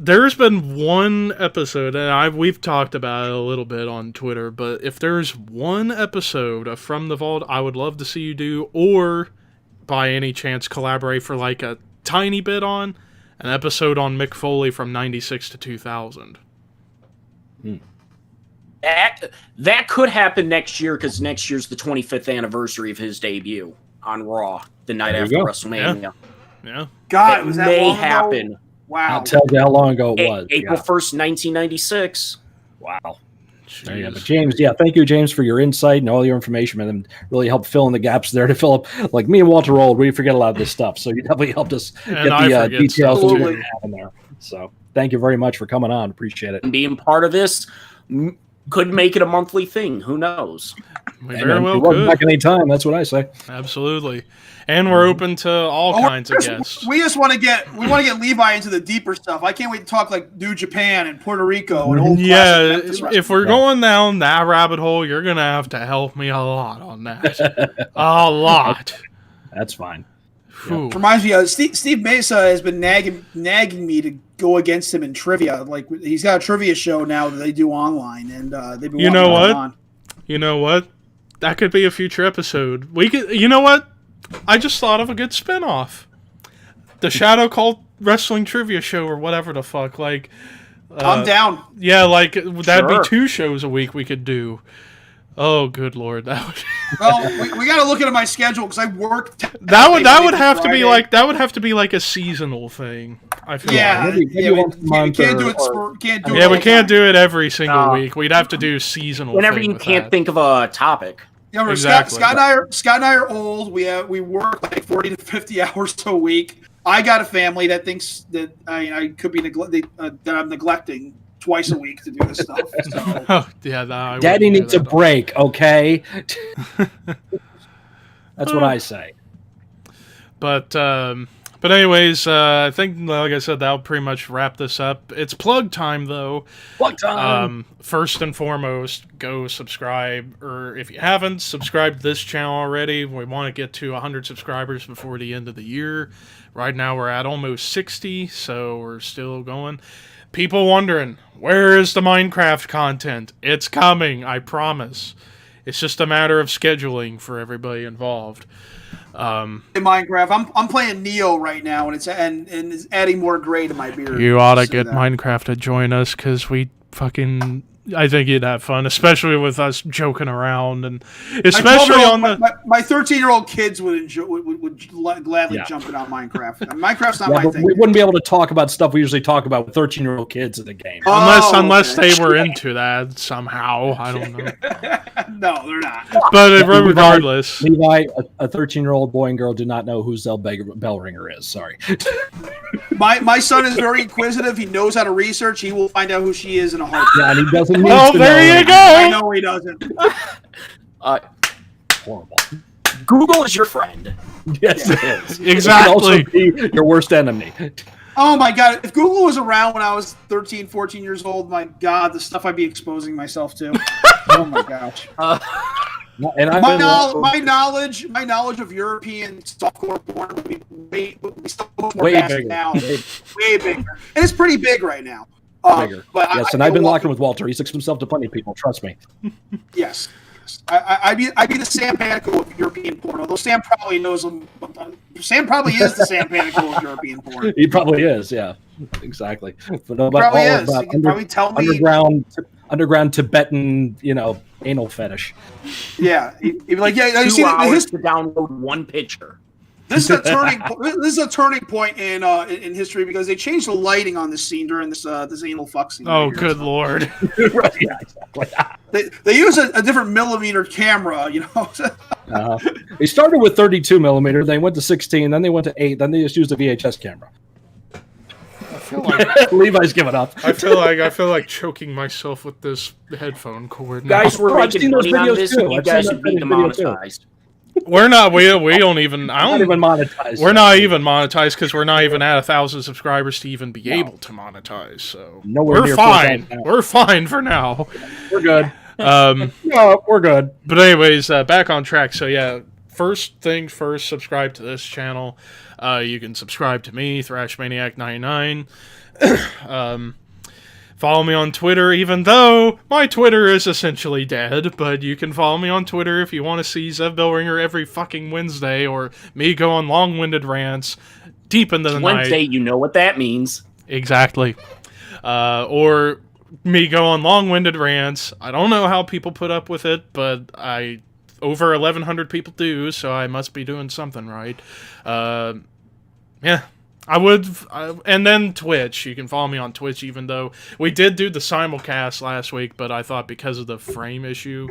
There's been one episode, and we've talked about it a little bit on Twitter, but if there's one episode of From the Vault I would love to see you do, or by any chance collaborate for like a tiny bit on, an episode on Mick Foley from 96 to 2000. That could happen next year, because next year's the 25th anniversary of his debut on Raw, the night after WrestleMania. Yeah. God, was that may long happen. Ago? Wow. I'll tell you how long ago it was. April 1st, 1996. Wow. Yeah, but James, thank you, James, for your insight and all your information, and really helped fill in the gaps there. To fill up, like me and Walter are old, we forget a lot of this stuff, so you definitely helped us get the details that we have in there. So thank you very much for coming on. Appreciate it. And being part of this could make it a monthly thing. Who knows? We very well could. Back any time. That's what I say. Absolutely. And we're open to all kinds of guests. We just want to get Levi into the deeper stuff. I can't wait to talk like New Japan and Puerto Rico and old if we're going down that rabbit hole, you're gonna have to help me a lot on that. A lot. That's fine. Reminds me of Steve Mesa has been nagging me to go against him in trivia. Like he's got a trivia show now that they do online, and they've been. You know what? You know what? That could be a future episode. We could. You know what? I just thought of a good spinoff. The Shadow Cult Wrestling Trivia Show, or whatever the fuck. Like, I'm down. Yeah, like that'd be 2 shows a week we could do. Oh, good lord! That would... Well, we got to look at my schedule because I worked. That would have to be like a seasonal thing. I feel like. We can't do it. We can't do it every single week. We'd have to do seasonal. Whenever you can't think of a topic. Yeah, exactly. Scott and I are old. We work like 40 to 50 hours a week. I got a family that thinks that I could be that I'm neglecting twice a week to do this stuff. So. Oh, yeah, Daddy needs a break, okay? That's what I say. But anyways, I think, like I said, that'll pretty much wrap this up. It's plug time, though. Plug time! First and foremost, go subscribe, or if you haven't, subscribe to this channel already. We want to get to 100 subscribers before the end of the year. Right now, we're at almost 60, so we're still going. People wondering, where is the Minecraft content? It's coming, I promise. It's just a matter of scheduling for everybody involved. In Minecraft, I'm playing Neo right now, and it's adding more gray to my beard. You ought to get Minecraft to join us, because we fucking... I think you'd have fun, especially with us joking around, and especially on the... My 13-year-old kids would gladly jump in on Minecraft. Minecraft's not my thing. We wouldn't be able to talk about stuff we usually talk about with 13-year-old kids in the game. Unless they were into that somehow. I don't know. No, they're not. But regardless... Levi, a 13-year-old boy and girl do not know who Zell Bellringer is. Sorry. My son is very inquisitive. He knows how to research. He will find out who she is in a heartbeat. Yeah, and he doesn't. Oh, there you go. I know he doesn't. Horrible. Google is your friend. Yes, it is. Exactly. It can also be your worst enemy. Oh my god! If Google was around when I was 13, 14 years old, my god, the stuff I'd be exposing myself to. Oh my gosh. And my knowledge of European softcore porn would be so much more vast now. Way bigger. And it's pretty big right now. Bigger. But yes, and I've been locking with Walter. He's exposed himself to plenty of people. Trust me. Yes. I'd be the Sam Panico of European porn. Although Sam probably knows him. Sam probably is the Sam Panico of European porn. He probably is. Yeah. Exactly. But probably is. He can probably tell me underground Tibetan, anal fetish. Yeah. He'd be like, yeah, you see hours to download one picture. This is a turning. This is a turning point in history because they changed the lighting on this scene during this anal fuck scene. Oh, good lord! Right, yeah, exactly. They use a different millimeter camera, They started with 32 millimeter, they went to 16, then they went to 8, then they just used a VHS camera. I feel like Levi's giving up. I feel like choking myself with this headphone cord. Guys, we're making money on this. You guys should be demonetized. We're not. We don't even. Not even monetized. We're not even monetized because we're not even at 1,000 subscribers to even be able to monetize. So we're fine. We're fine for now. We're good. We're good. But anyways, back on track. So yeah, first things first. Subscribe to this channel. You can subscribe to me, ThrashManiac99. Follow me on Twitter, even though my Twitter is essentially dead, but you can follow me on Twitter if you want to see Zev Bellringer every fucking Wednesday, or me go on long-winded rants deep into the night. Wednesday, you know what that means. Exactly. Or me go on long-winded rants. I don't know how people put up with it, but over 1,100 people do, so I must be doing something right. Yeah. I would, and then Twitch. You can follow me on Twitch, even though we did do the simulcast last week, but I thought because of the frame issue,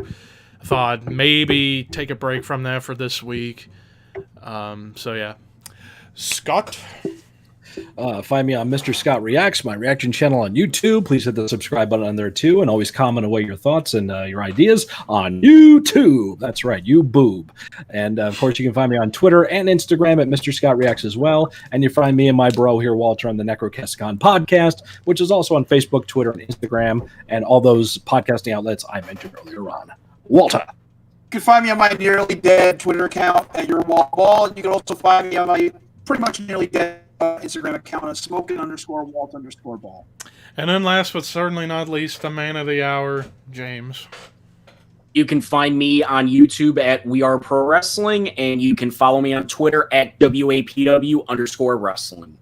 I thought maybe take a break from that for this week. So yeah. Scott? Find me on Mr. Scott Reacts, my reaction channel on YouTube. Please hit the subscribe button on there too, and always comment away your thoughts and your ideas on YouTube. That's right, you boob. And of course, you can find me on Twitter and Instagram at Mr. Scott Reacts as well. And you find me and my bro here, Walter, on the Necrocasticon podcast, which is also on Facebook, Twitter, and Instagram, and all those podcasting outlets I mentioned earlier on. Walter. can find me on my nearly dead Twitter account at Your Wall Ball. You can also find me on my pretty much nearly dead Instagram account at smoking_Walt_ball. And then last but certainly not least, the man of the hour, James. You can find me on YouTube at We Are Pro Wrestling, and you can follow me on Twitter at WAPW_wrestling.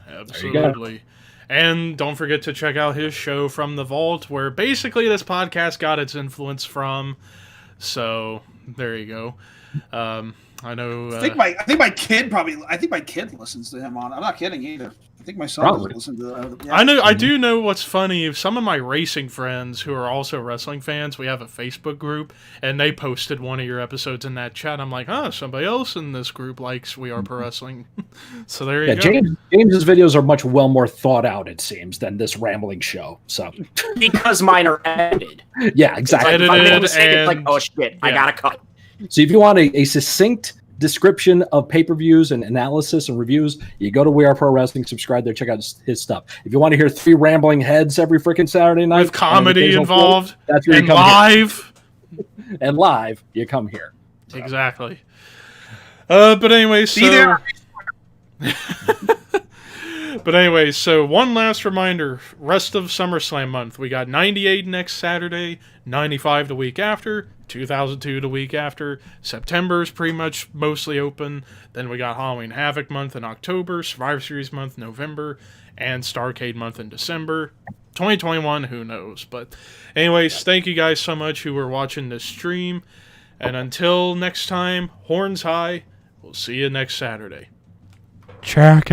Absolutely. And don't forget to check out his show From the Vault, where basically this podcast got its influence from. So there you go. I know. I think my kid listens to him on. I'm not kidding either. I think my son listens to that. Yeah. I do know what's funny. Some of my racing friends who are also wrestling fans, we have a Facebook group, and they posted one of your episodes in that chat. I'm like, somebody else in this group likes We Are Pro Wrestling. So there you go. James's videos are much more thought out, it seems, than this rambling show. So because mine are edited. Yeah, exactly. It's like, oh shit, I gotta cut. So if you want a succinct description of pay-per-views and analysis and reviews, you go to We Are Pro Wrestling, subscribe there, check out his stuff. If you want to hear 3 rambling heads every freaking Saturday night with comedy involved, that's where and you come live here. And live, you come here. So. Exactly. But anyway, so But anyway, so one last reminder, rest of SummerSlam month. We got 98 next Saturday, 95 the week after, 2002 the week after. September's pretty much mostly open. Then we got Halloween Havoc month in October, Survivor Series month November, and Starrcade month in December. 2021, who knows? But anyways, thank you guys so much who were watching this stream. And until next time, horns high. We'll see you next Saturday. Check